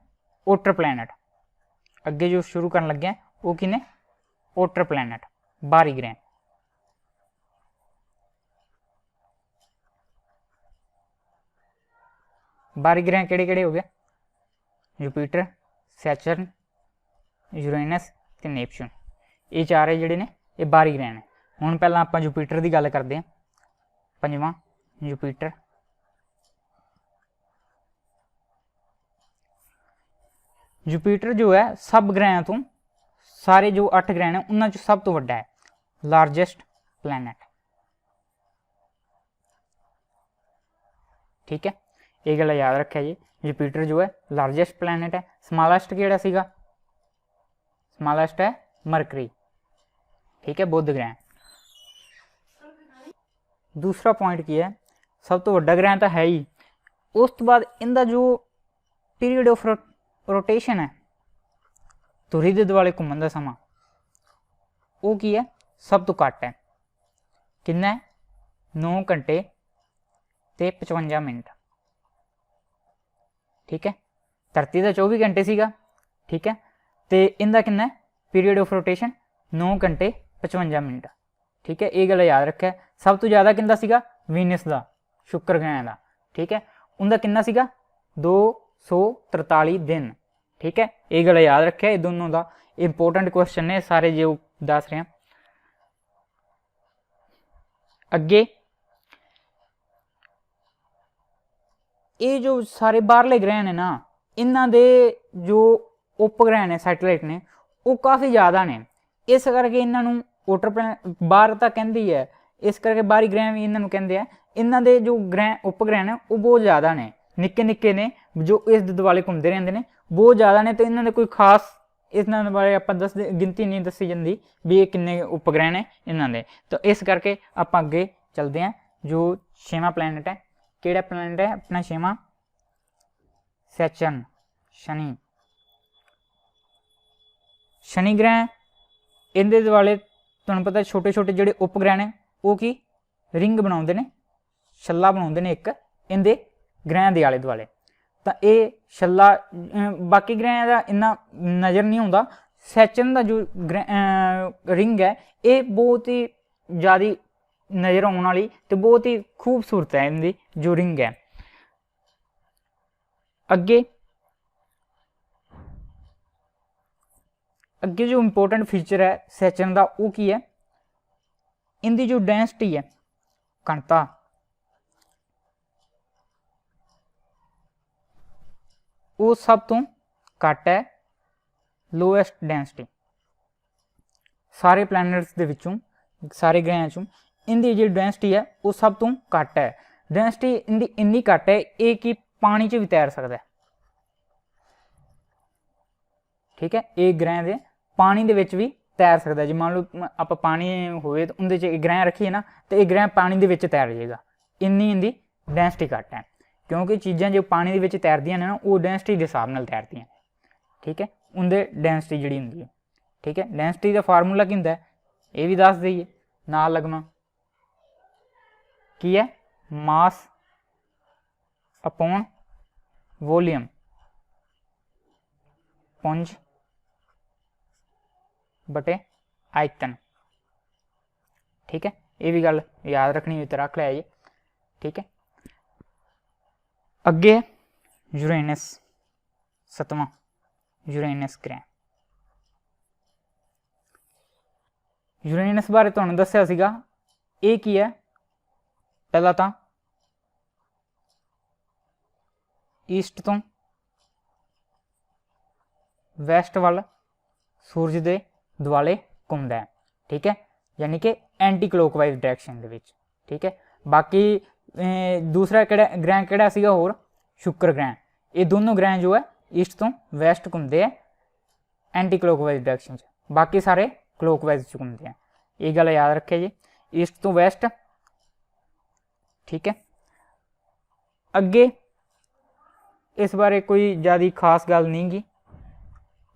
ओटर प्लैनेट। अगे जो शुरू कर लगे वो कि ने? ओटर प्लैनेट, बाहरी ग्रह। बाहरी ग्रह किहड़े किहड़े हो गए? जुपिटर, सैचर्न, यूरेनस ते नेपच्यून। ये 4 जिहड़े ने ये बाहरी ग्रह ने। हुण पहलां आपां जुपिटर की गल करते हैं। 5वां जुपिटर। जुपिटर जो है सब ग्रहों तो, सारे जो 8 ग्रह हैं उन्होंने सब तो वड्डा है, लार्जेस्ट प्लैनेट। ठीक है, ये गल याद रखा जी, जुपिटर जो है लार्जेस्ट प्लैनेट है। स्मॉलेस्ट किहड़ा सीगा? स्मॉलेस्ट है मरकरी। ठीक है, बुध ग्रह। दूसरा पॉइंट की है, सब तो वड्डा ग्रह तो है ही, उस तो बाद इनका जो पीरियड ऑफ रोटेशन है, धुरी के दुआले घूमन का समा, वो की है? सब तो घट है। कितना है? 9 घंटे ते 55 मिनट। ठीक है, धरती का 24 घंटे सीगा। ठीक है, तो इनका कितना है पीरियड ऑफ रोटेशन? 9 घंटे 55 मिनट। ठीक है, ये गल याद रखे। सब तो ज़्यादा किंदा सीगा? वीनस का, शुक्र ग्रह का। ठीक है, उनका कितना सीगा? 243 दिन। ठीक है, ये गल याद रखे, ये दोनों का इंपोर्टेंट क्वेश्चन ने सारे जो दस रहे हैं। अगे ये जो सारे बाहरले ग्रह ने ना, इन्हां दे जो उपग्रह ने, सैटेलाइट ने, वो काफ़ी ज़्यादा ने। इस करके इन्हों ओटर प्लैनेट बाहर तो कहती है, इस करके बाहरी ग्रह भी इन्हों कहते हैं। इन्हों दे जो ग्रह उपग्रह ने वो बहुत ज़्यादा ने, निक्के निक्के ने, जो इस दुआले घूमते रहते हैं, बहुत ज़्यादा ने। तो इन्होंने कोई खास इन्होंने बारे आप दस गिनती नहीं दसी जाती भी ये किन्ने उपग्रह ने इन्होंने। तो इस करके आप अगे चलते हैं। जो 6वां प्लैनेट है, किहड़ा प्लैनेट है अपना 6वां? सैचर्न, शनि। शनि ग्रह, इहदे दुआले तुहानूं पता छोटे छोटे जिहड़े उपग्रह ने वो की रिंग बनाउंदे ने, छल्ला बनाउंदे ने एक इहदे ग्रह दे आले दुआले। तो ये छल्ला बाकी ग्रह का इन्ना नज़र नहीं आता। सैचर्न का जो रिंग है ये बहुत ही ज़्यादा नज़र आने वाली तो बहुत ही खूबसूरत है इनकी जो रिंग है। अगे अगे जो इंपोर्टेंट फीचर है सैचर्न का वो की है? इनकी जो डेंसिटी है, घनता, वो सब तो घट है, लोएस्ट डेंसिटी। सारे प्लैनेट्स दे विचों, सारे ग्रहों चों इनकी जी डेंसिटी है वो सब तो घट है। डेंसिटी इनकी इन्नी घट है ये कि पानी च भी तैर सकता है, ठीक है। ये ग्रह दे पानी दे विच भी तैर सकता है। जे मान लो आप पानी होए तो उनके च ग्रह रखिए ना तो ये ग्रह पानी दे विच तैर जाएगा, इन्नी इनकी डेंसिटी घट है। क्योंकि चीज़ां जो पानी दे विच तैरदियां ने ना वो डेंसिटी के हिसाब नाल तैरदियां, ठीक है। उनके डेंसिटी जिहड़ी हुंदी है, ठीक है। डेंसिटी का फार्मूला की हुंदा है ये भी दस दईए नाल लगना की है, मास अपॉन वॉल्यूम पुंज बटे आयतन, ठीक है। ये भी गल याद रखनी हुई तो रख लिया जी, ठीक है। अगे यूरेनस, सतवां यूरेनस ग्रह। यूरेनस बारे तुहानूं दस्सिया सीगा ये की है, पहला तो ईस्ट तो वैसट वाल सूरज के दुआले घूमता है, ठीक है, यानी कि एंटी क्लॉकवाइज डायरेक्शन दे विच, ठीक है। बाकी दूसरा ग्रह किहड़ा सीगा होर, शुक्र ग्रह। ये दोनों ग्रह जो है ईस्ट तो वैसट घूमते हैं एंटी क्लॉकवाइज डायरेक्शन, बाकी सारे क्लॉकवाइज घूमते हैं। ये गल याद रखे जी, ईस्ट तो वैसट, ठीक है। अगे इस बारे कोई ज़्यादा खास गल नहीं गी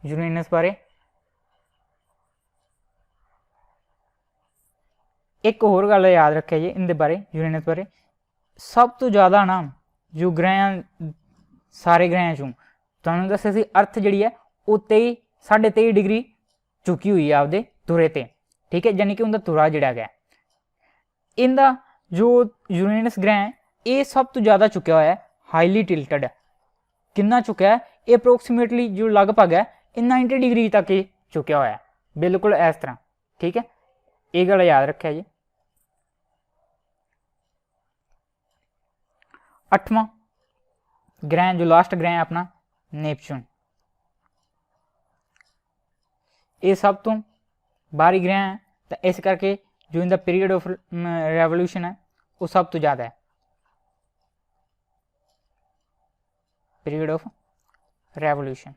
यूरेनस बारे। एक होर गल याद रखे जी इनके बारे, यूरेनस बारे, सब तो ज़्यादा ना जो ग्रह सारे ग्रहों चों तुहानूं दस्सिया सी अर्थ जिहड़ी है वो 23.5 डिग्री झुकी हुई है आपदे धुरे ते, ठीक है, यानी कि उनका धुरा जिहड़ा है इनका जो यूरेनस ग्रह है ये सब तो ज़्यादा झुकिया हुआ है, हाईली टिल्टड है। कितना झुकिया है ये अप्रोक्सीमेटली जो लगभग है 90 डिग्री तक ही झुकिया हुआ है, बिल्कुल इस तरह, ठीक है। ये गल याद रखिया जी। 8वां ग्रह जो लास्ट ग्रह है अपना नेपच्यून, ये सब तो बाहरी ग्रह है तो इस करके जो इनका पीरियड ऑफ रेवोल्यूशन है वो सब तो ज़्यादा है, पीरियड ऑफ रेवोल्यूशन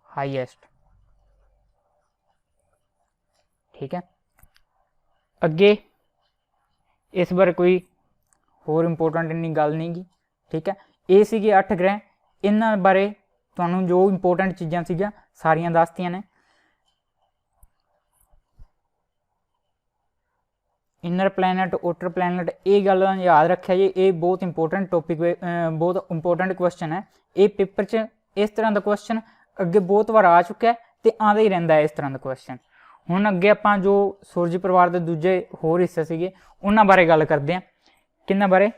हाईएस्ट, ठीक है। अगे इस बार कोई होर इंपोर्टेंट इन्नी गल नहीं गी, ठीक है। ये सी 8 ग्रह, इन्हां बारे तुहानूं जो इंपोर्टेंट चीज़ां सीगियां सारियां दसतियां ने। इनर प्लैनेट आउटर प्लैनेट ये गल याद रखिया जी, ये बहुत इंपोर्टेंट टॉपिक, बहुत इंपोर्टेंट क्वेश्चन है। ये पेपर च इस तरह का क्वेश्चन अगे बहुत बार आ चुका है तो आंदा ही रहिंदा है इस तरह का क्वेश्चन। हुण अगे आपां जो सूरज परिवार के दूजे होर हिस्से सीगे उन्हां बारे गल करदे हां। किन्हां बारे,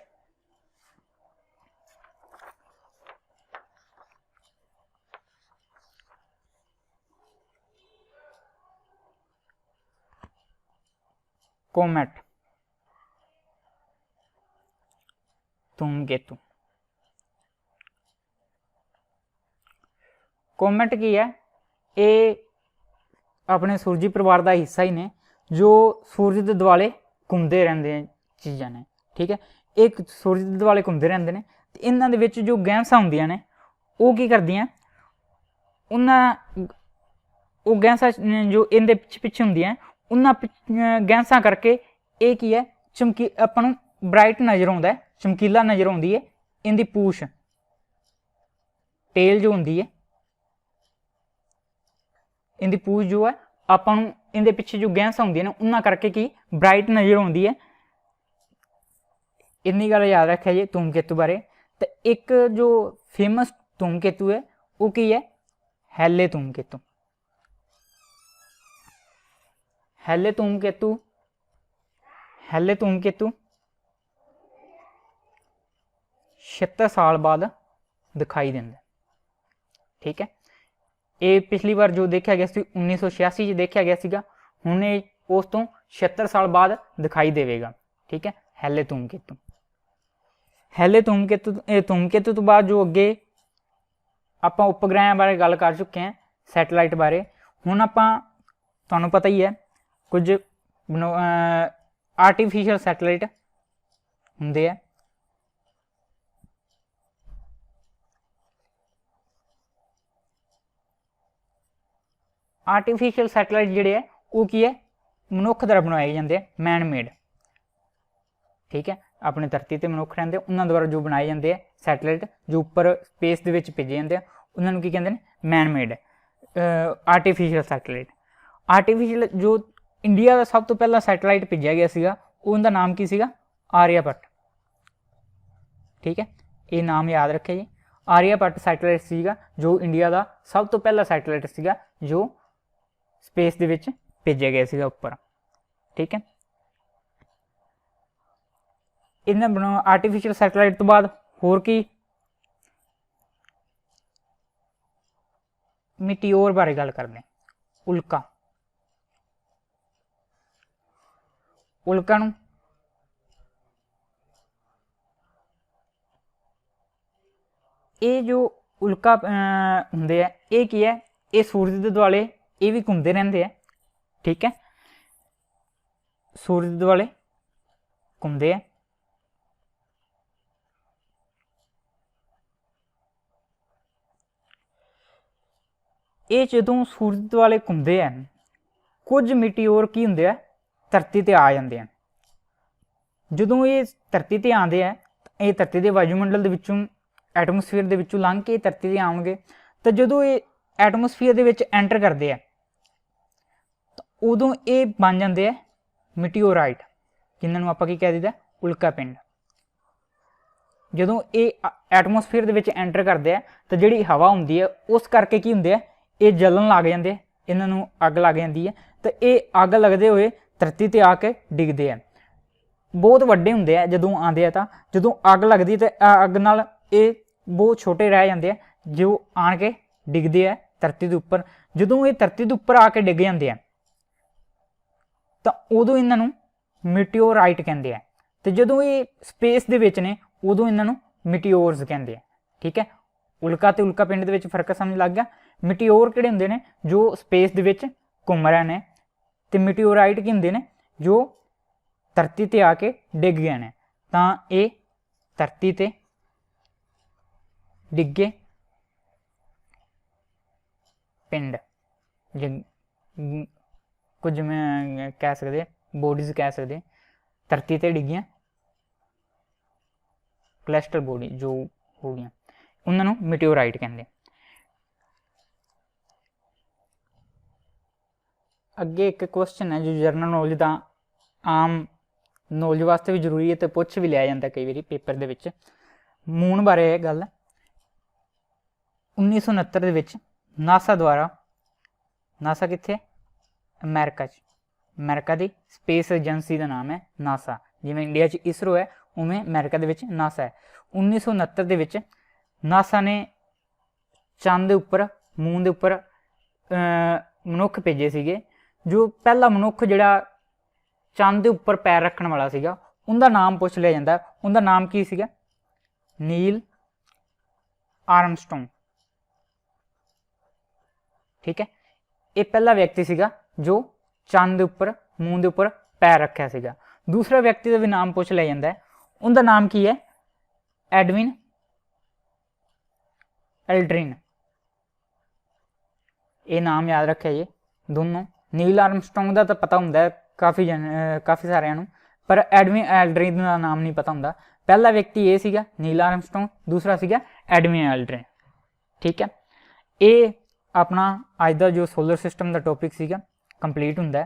कोमेट, धूमकेतु। कोमेट की है, ये अपने सूरजी परिवार का हिस्सा ही ने जो सूरज के दुआले घूमते रहते हैं चीज़ां ने, ठीक है। एक सूरज के दुआले घूमते रहते हैं तो इन्हां दे विच जो गैसां हुंदियां ने वो की करदियां, उन्हां वो गैसां जो इनदे पिछे हुंदियां उन्हां गैसां करके ये की है चमकी आपां नूं ब्राइट नज़र आउंदा है, चमकीला नज़र आउंदी है इनदी पूछ, टेल जो हुंदी है इनकी पूछ जो है आपां नूं इनदे पिछे जो गैसां हुंदियां ने उन्हां करके की ब्राइट नज़र आउंदी है। इन्नी गल याद रखिया जी धूमकेतु बारे। तो एक जो फेमस धूमकेतु है वो की है, हैले धूमकेतु। हैले धूमकेतु, हैले धूमकेतु 76 साल बाद दिखाई देंदा, ठीक है। ये पिछली बार जो देखा गया 1986 देखा गया सीगा, हुण उस तो 76 साल बाद दिखाई देवेगा, ठीक है। हैले धूमकेतु, हैले धूमकेतु, धूमकेतु तो बाद जो अगे आपां उपग्रह बारे गल कर चुके हैं, सैटेलाइट बारे। हुण आपां ਤੁਹਾਨੂੰ ਪਤਾ ਹੀ ਹੈ ਕੁਝ ਆਰਟੀਫिशियल सैटेलाइट ਹੁੰਦੇ ਆ। ਆਰਟੀਫिशियल सैटेलाइट ਜਿਹੜੇ ਹੈ ਉਹ ਕੀ ਹੈ ਮਨੁੱਖ ਦੁਆਰਾ ਬਣਾਏ ਜਾਂਦੇ ਆ, मैन मेड। ठीक है, अपनी धरती ते मनुख रहिंदे उन्हां द्वारा जो बनाए जाते हैं सैटेलाइट जो उपर स्पेस दे विच भेजे जाते हैं उन्होंने की कहते हैं man made artificial satellite. Artificial जो इंडिया का सब तो पहला सैटेलाइट भेजा गया सीगा उनका नाम की सीगा आर्यभट्ट। ठीक है, ये नाम याद रखे जी, आर्यभट्ट सैटेलाइट सीगा जो इंडिया का सब तो पहला सैटेलाइट सीगा जो स्पेस दे विच भेजा गया सीगा उपर। ठीक है, इन्हें बना आर्टिफिशियल सैटेलाइट तो बाद होर की मिटियोर बारे गल करते हैं। उल्का, उल्का नूं ये जो उल्का हुंदे है ये की है, ये सूरज दे दुआले ये भी घूमते रहते हैं। ठीक है, सूरज दे दुआले घूमते हैं। ये जो सूरज दुआले घूमते हैं कुछ मिटियोर की होंगे धरती ते आ जाते हैं। जो ये धरती ते आते हैं ये धरती के वायुमंडल के विचों एटमोसफेयर के विचों लंघ के धरती ते आउणगे तो जो ये एटमोसफेयर के एंटर करते हैं तो उदों ये बन जाते हैं मिटियोराइट, जिन्होंने आप कह दीदा उल्का पिंड। जो ये एटमोसफेयर के एंटर करते हैं तो जी हवा होंगी है उस करके की होंगे ये जलन लग जाते, इन्हों अग लग जाती है तो ये अग लगते हुए धरती ते आके डिगते हैं। बहुत वड्डे होंगे है जो आते हैं तो जो अग लगती तो अग नाल ये बहुत छोटे रह जाते हैं जो आन के डिगते हैं धरती के उपर। जो ये धरती के उपर आके डिग जाते हैं तो उदों इन्हों मिटियोराइट कहते हैं, तो जो ये स्पेस दे विच ने उदों इन्हों मिटियोर्स कहते हैं। ठीक है, उल्का तो उल्का पिंड के फर्क समझ लग गया। मिटियोर किहड़े हुंदे ने जो स्पेस दे विच घूम रहे हैं तो मिटियोराइट की हुंदे ने जो धरती ते आके डिग गए हैं। तो ये धरती ते डिगे पिंड कुछ मैं कह सकते बॉडीज कह सकते धरती ते डिगियां क्लस्टर बॉडी जो हो गई उन्होंने मिटियोराइट कहते। अगे एक क्वेश्चन है जो जनरल नॉलेज का आम नॉलेज वास्ते भी जरूरी है तो पूछ भी लिया जाता कई बार पेपर के विच। मून बारे गल 1969 के नासा द्वारा, नासा कित्थे अमेरिका अमेरिका की स्पेस एजेंसी का नाम है नासा, जिवें इंडिया च इसरो है उवें अमेरिका के नासा है। 1969 के नासा ने चंद के उपर मून के उपर मनुख भेजे सीगे। जो पहला मनुख जिहड़ा चंद के उपर पैर रखने वाला सीगा उनका नाम पूछ लिया जाता, उनका नाम की सीगा नील आर्मस्ट्रॉन्ग। ठीक है, ये पहला व्यक्ति सीगा जो चंद के उपर मून के उपर पैर रखा सीगा। दूसरा व्यक्ति का भी नाम पूछ लिया जाता है, उनका नाम की है एडविन एल्ड्रिन। ये नाम याद रखे जी दोनों। नील आर्मस्ट्रॉन्ग का तो पता होंगे काफ़ी सारिਆਂ ਨੂੰ, पर एडविन एल्ड्रिन का नाम नहीं पता होंगे। पहला व्यक्ति ये सीगा नील आर्मस्ट्रॉन्ग, दूसरा सीगा एडविन एल्ड्रिन। ठीक है, ये अपना अज का जो सोलर सिस्टम का टॉपिक सीगा कंप्लीट होंगे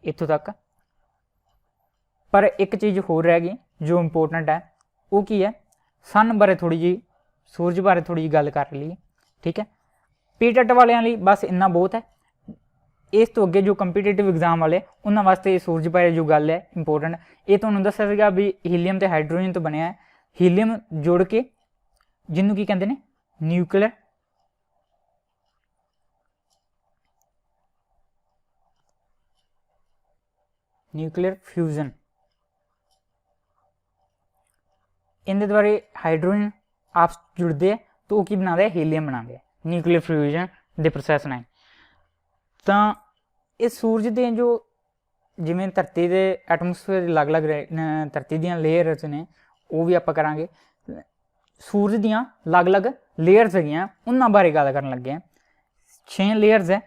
इत्थों तक। पर एक चीज़ होर रह गई जो इंपोर्टेंट है वो की है सन बारे थोड़ी जी, सूरज बारे थोड़ी जी गल कर ली। ठीक है, पीटेट वालियां लई बस इन्ना बहुत है। इस तो अगे जो कंपीटेटिव एग्जाम वाले उन्होंने वास्ते सूरज बारे जो गल है इंपोर्टेंट, ये तुहानूं दस्सिया सीगा भी हीलियम तो हाइड्रोजन तो बनया है। हीलियम जोड़ के जिन्हों की कहते हैं न्यूक्लियर न्यूक्लियर फ्यूजन, इनके द्वारा हाइड्रोजन आपस जुड़ते हैं तो वो की बनाते हैं हीलियम बनाते हैं न्यूक्लियर फ्यूजन के प्रोसैस ने। तो ਇਹ ਸੂਰਜ ਦੇ ਜੋ ਜਿਵੇਂ ਧਰਤੀ ਦੇ ਐਟਮੋਸਫੇਅਰ ਅਲੱਗ-ਅਲੱਗ ਧਰਤੀ ਦੀਆਂ ਲੇਅਰਸ ਨੇ ਉਹ ਵੀ ਆਪਾਂ ਕਰਾਂਗੇ। ਸੂਰਜ ਦੀਆਂ ਅਲੱਗ-ਅਲੱਗ ਲੇਅਰਸ ਹੈਗੀਆਂ ਉਹਨਾਂ ਬਾਰੇ ਗੱਲ ਕਰਨ ਲੱਗੇ ਹਾਂ। 6 ਲੇਅਰਸ ਹੈ।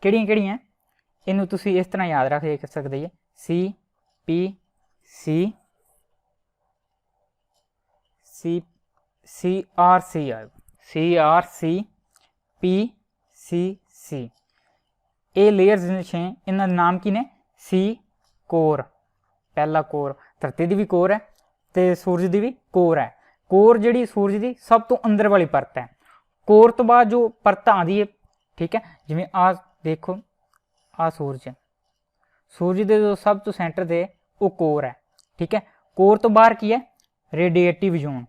ਕਿਹੜੀਆਂ ਇਹਨੂੰ ਤੁਸੀਂ ਇਸ ਤਰ੍ਹਾਂ ਯਾਦ ਰੱਖ ਸਕਦੇ ਜੀ, ਸੀ ਪੀ ਸੀ ਸੀ ਸੀ ਆਰ ਸੀ ਪੀ ਸੀ ਇਹ ਲੇਅਰਸ ਨੇ 6। ਇਹਨਾਂ ਦੇ ਨਾਮ ਕੀ ਨੇ? ਸੀ ਕੋਰ, ਪਹਿਲਾ ਕੋਰ ਧਰਤੀ ਦੀ ਵੀ ਕੋਰ ਹੈ ਤੇ ਸੂਰਜ ਦੀ ਵੀ ਕੋਰ ਹੈ। ਕੋਰ ਜਿਹੜੀ ਸੂਰਜ ਦੀ ਸਭ ਤੋਂ ਅੰਦਰ ਵਾਲੀ ਪਰਤ ਹੈ। ਕੋਰ ਤੋਂ ਬਾਅਦ ਜੋ ਪਰਤ ਆਉਂਦੀ ਹੈ, ਠੀਕ ਹੈ, ਜਿਵੇਂ ਆ ਦੇਖੋ ਆ ਸੂਰਜ ਹੈ, ਸੂਰਜ ਦੇ ਜੋ ਸਭ ਤੋਂ ਸੈਂਟਰ ਤੇ ਉਹ ਕੋਰ ਹੈ, ਠੀਕ ਹੈ। ਕੋਰ ਤੋਂ ਬਾਹਰ ਕੀ ਹੈ? ਰੇਡੀਏਟਿਵ ਜ਼ੋਨ,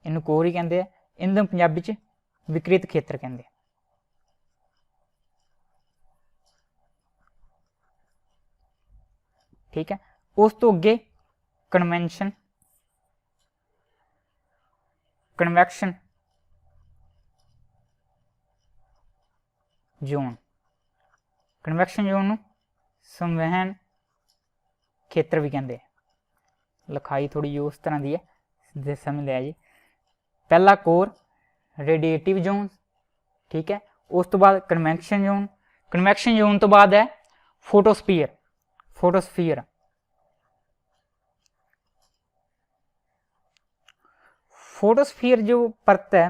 ਇਹਨੂੰ ਕੋਰ ਹੀ ਕਹਿੰਦੇ ਆ। ਇਹਨੂੰ ਪੰਜਾਬੀ ਚ ਵਿਕਰਿਤ ਖੇਤਰ ਕਹਿੰਦੇ ਆ, ਠੀਕ ਹੈ। ਉਸ ਤੋਂ ਅੱਗੇ ਕਨਵੈਕਸ਼ਨ ਜ਼ੋਨ, ਕਨਵੈਕਸ਼ਨ ਜ਼ੋਨ ਨੂੰ ਸੰਵਹਨ ਖੇਤਰ ਵੀ ਕਹਿੰਦੇ ਆ। ਲਿਖਾਈ ਥੋੜੀ ਜਿਹੀ ਉਸ ਤਰ੍ਹਾਂ ਦੀ ਹੈ, ਦੇ ਸਮਝ ਲਿਆ ਜੀ। ਪਹਿਲਾ ਕੋਰ ਰੇਡੀਏਟਿਵ ਜ਼ੋਨ, ਠੀਕ ਹੈ। ਉਸ ਤੋਂ ਬਾਅਦ ਕਨਵੈਕਸ਼ਨ ਜ਼ੋਨ ਤੋਂ ਬਾਅਦ ਹੈ ਫੋਟੋਸਫੀਅਰ। ਫੋਟੋਸਫੀਅਰ ਜੋ ਪਰਤ ਹੈ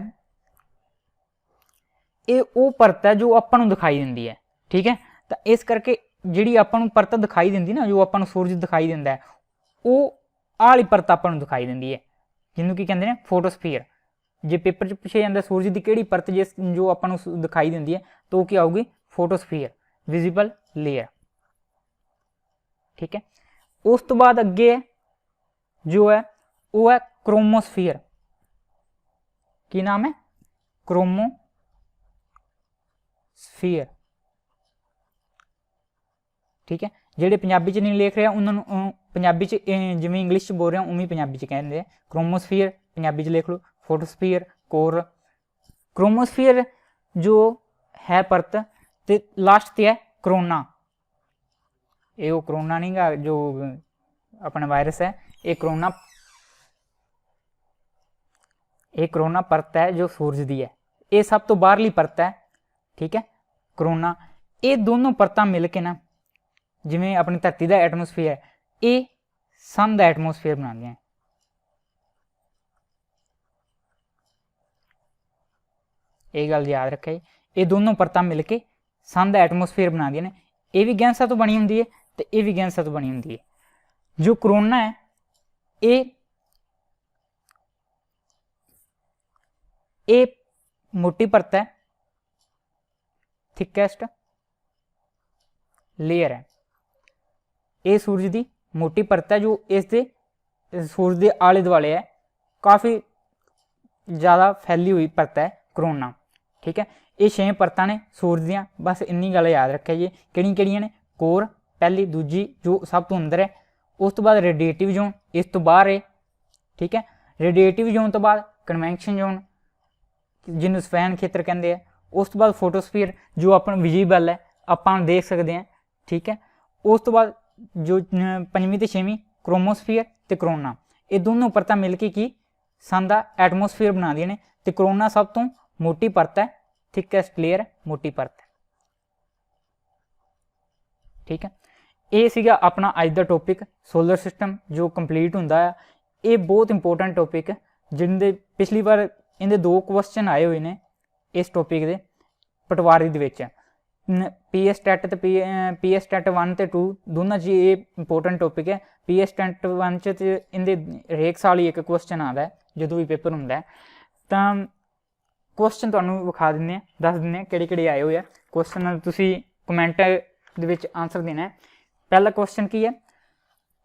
ਇਹ ਉਹ ਪਰਤ ਹੈ ਜੋ ਆਪਾਂ ਨੂੰ ਦਿਖਾਈ ਦਿੰਦੀ ਹੈ, ਠੀਕ ਹੈ। ਤਾਂ ਇਸ ਕਰਕੇ ਜਿਹੜੀ ਆਪਾਂ ਨੂੰ ਪਰਤ ਦਿਖਾਈ ਦਿੰਦੀ ਨਾ, ਜੋ ਆਪਾਂ ਨੂੰ ਸੂਰਜ ਦਿਖਾਈ ਦਿੰਦਾ ਹੈ, ਉਹ ਆਹ ਵਾਲੀ ਪਰਤ ਆਪਾਂ ਨੂੰ ਦਿਖਾਈ ਦਿੰਦੀ ਹੈ, ਜਿਹਨੂੰ ਕੀ ਕਹਿੰਦੇ ਨੇ? ਫੋਟੋਸਫੀਅਰ। ਜੇ ਪੇਪਰ 'ਚ ਪੁੱਛਿਆ ਜਾਂਦਾ ਸੂਰਜ ਦੀ ਕਿਹੜੀ ਪਰਤ ਜੋ ਆਪਾਂ ਨੂੰ ਦਿਖਾਈ ਦਿੰਦੀ ਹੈ, ਤਾਂ ਉਹ ਕੀ ਆਊਗੀ? ਫੋਟੋਸਫੀਅਰ, ਵਿਜ਼ੀਬਲ ਲੇਅਰ, ਠੀਕ ਹੈ। ਉਸ ਤੋਂ ਬਾਅਦ ਅੱਗੇ ਜੋ ਹੈ ਉਹ ਹੈ ਕ੍ਰੋਮੋਸਫੀਅਰ। ਕੀ ਨਾਮ ਹੈ? ਕ੍ਰੋਮੋਸਫੀਅਰ, ਠੀਕ ਹੈ। ਜਿਹੜੇ ਪੰਜਾਬੀ 'ਚ ਨਹੀਂ ਲਿਖ ਰਿਹਾ ਉਹਨਾਂ ਨੂੰ ਪੰਜਾਬੀ 'ਚ ਜਿਵੇਂ ਇੰਗਲਿਸ਼ 'ਚ ਬੋਲ ਰਿਹਾ ਉਵੇਂ ਪੰਜਾਬੀ 'ਚ ਕਹਿੰਦੇ ਆ। ਕ੍ਰੋਮੋਸਫੀਅਰ ਪੰਜਾਬੀ 'ਚ ਲਿਖ ਲਓ, ਫੋਟੋਸਫੀਅਰ, ਕੋਰ। ਕ੍ਰੋਮੋਸਫੀਅਰ ਜੋ ਹੈ ਪਰਤ, ਤੇ ਲਾਸਟ ਤੇ ਹੈ ਕਰੋਨਾ। ਇਹ ਉਹ ਕਰੋਨਾ ਨਹੀਂ ਗਾ ਜੋ ਆਪਣਾ ਵਾਇਰਸ ਹੈ, ਇਹ ਕਰੋਨਾ ਪਰਤ ਹੈ ਜੋ ਸੂਰਜ ਦੀ ਹੈ। ਇਹ ਸਭ ਤੋਂ ਬਾਹਰਲੀ ਪਰਤ ਹੈ, ਠੀਕ ਹੈ, ਕਰੋਨਾ। ਇਹ ਦੋਨੋਂ ਪਰਤਾਂ ਮਿਲ ਕੇ ਨਾ, ਜਿਵੇਂ ਆਪਣੀ ਧਰਤੀ ਦਾ ਐਟਮੋਸਫੀਅਰ ਹੈ, ਇਹ ਸਨ ਦਾ ਐਟਮੋਸਫੀਅਰ ਬਣਾਉਂਦੀਆਂ। ਇਹ ਗੱਲ ਯਾਦ ਰੱਖਿਆ ਜੀ, ਇਹ ਦੋਨੋਂ ਪਰਤਾਂ ਮਿਲ ਕੇ ਸਨ ਦਾ ਐਟਮੋਸਫੀਅਰ ਬਣਾਉਂਦੀਆਂ ਨੇ। ਇਹ ਵੀ ਗੈਸਾਂ ਤੋਂ ਬਣੀ ਹੁੰਦੀ ਹੈ ਤੇ ਇਹ ਵੀ ਗੈਸਾਂ ਤੋਂ ਬਣੀ ਹੁੰਦੀ ਹੈ। ਜੋ ਕਰੋਨਾ ਹੈ ਇਹ ਮੋਟੀ ਪਰਤ ਹੈ, ਥਿਕੈਸਟ ਲੇਅਰ ਹੈ। ਇਹ ਸੂਰਜ ਦੀ ਮੋਟੀ ਪਰਤ ਹੈ ਜੋ ਇਸ ਦੇ ਸੂਰਜ ਦੇ ਆਲੇ ਦੁਆਲੇ ਹੈ, ਕਾਫੀ ਜ਼ਿਆਦਾ ਫੈਲੀ ਹੋਈ ਪਰਤ ਹੈ ਕਰੋਨਾ, ਠੀਕ ਹੈ। ਇਹ 6 ਪਰਤਾਂ ਨੇ ਸੂਰਜ ਦੀਆਂ, ਬਸ ਇੰਨੀ ਗੱਲ ਯਾਦ ਰੱਖਿਆ ਜੀ। ਕਿਹੜੀਆਂ ਨੇ? ਕੋਰ ਪਹਿਲੀ, ਦੂਜੀ ਜੋ ਸਭ ਤੋਂ ਅੰਦਰ ਹੈ, ਉਸ ਤੋਂ ਬਾਅਦ ਰੇਡੀਏਟਿਵ ਜ਼ੋਨ ਇਸ ਤੋਂ ਬਾਹਰ ਹੈ, ਠੀਕ ਹੈ। ਰੇਡੀਏਟਿਵ ਜ਼ੋਨ ਤੋਂ ਬਾਅਦ ਕਨਵੈਕਸ਼ਨ ਜ਼ੋਨ ਜਿਹਨੂੰ ਸਫੈਨ ਖੇਤਰ ਕਹਿੰਦੇ ਆ, ਉਸ ਤੋਂ ਬਾਅਦ ਫੋਟੋਸਫੀਅਰ ਜੋ ਆਪਾਂ ਨੂੰ ਵਿਜ਼ੀਬਲ ਹੈ, ਆਪਾਂ ਦੇਖ ਸਕਦੇ ਹਾਂ, ਠੀਕ ਹੈ। ਉਸ ਤੋਂ ਬਾਅਦ ਜੋ 5ਵੀਂ ਤੇ 6ਵੀਂ ਕ੍ਰੋਮੋਸਫੀਅਰ ਤੇ ਕਰੋਨਾ, ਇਹ ਦੋਨੋਂ ਪਰਤਾਂ ਮਿਲ ਕੇ ਕੀ ਸਨ ਦਾ ਐਟਮੋਸਫੀਅਰ ਬਣਾਉਂਦੀਆਂ ਨੇ। ਤੇ ਕਰੋਨਾ ਸਭ ਤੋਂ ਮੋਟੀ ਪਰਤ ਹੈ, ਥਿਕੈਸਟ ਲੇਅਰ, ਮੋਟੀ ਪਰਤ, ਠੀਕ ਹੈ। ਇਹ ਸੀਗਾ ਆਪਣਾ ਅੱਜ ਦਾ ਟੌਪਿਕ ਸੋਲਰ ਸਿਸਟਮ ਜੋ ਕੰਪਲੀਟ ਹੁੰਦਾ ਹੈ। ਇਹ ਬਹੁਤ ਇੰਪੋਰਟੈਂਟ ਟੌਪਿਕ, ਜਿਹਦੇ ਪਿਛਲੀ ਵਾਰ ਇਹਦੇ 2 ਕੁਐਸਚਨ ਆਏ ਹੋਏ ਨੇ ਇਸ ਟੌਪਿਕ ਦੇ ਪਟਵਾਰੀ ਦੇ ਵਿੱਚ। PS ਟੈਟ ਤੇ PS ਟੈਟ 1 ਤੇ 2 ਦੋਨਾਂ 'ਚ ਇਹ ਇੰਪੋਰਟੈਂਟ ਟੌਪਿਕ ਹੈ। PS ਟੈਟ 1 'ਚ ਤੇ ਇਹਦੇ ਹਰੇਕ ਸਾਲ ਹੀ ਇੱਕ ਕੁਐਸਚਨ ਆਉਂਦਾ ਹੈ ਜਦੋਂ ਵੀ ਪੇਪਰ ਹੁੰਦਾ ਹੈ। ਤਾਂ ਕੁਐਸਚਨ ਤੁਹਾਨੂੰ ਵਿਖਾ ਦਿੰਦੇ ਹਾਂ, ਦੱਸ ਦਿੰਦੇ ਹਾਂ ਕਿਹੜੇ ਆਏ ਹੋਏ ਆ ਕੁਐਸਚਨ। ਤੁਸੀਂ ਕਮੈਂਟ ਦੇ ਵਿੱਚ ਆਨਸਰ ਦੇਣਾ ਹੈ। ਪਹਿਲਾ ਕੁਐਸਚਨ ਕੀ ਹੈ?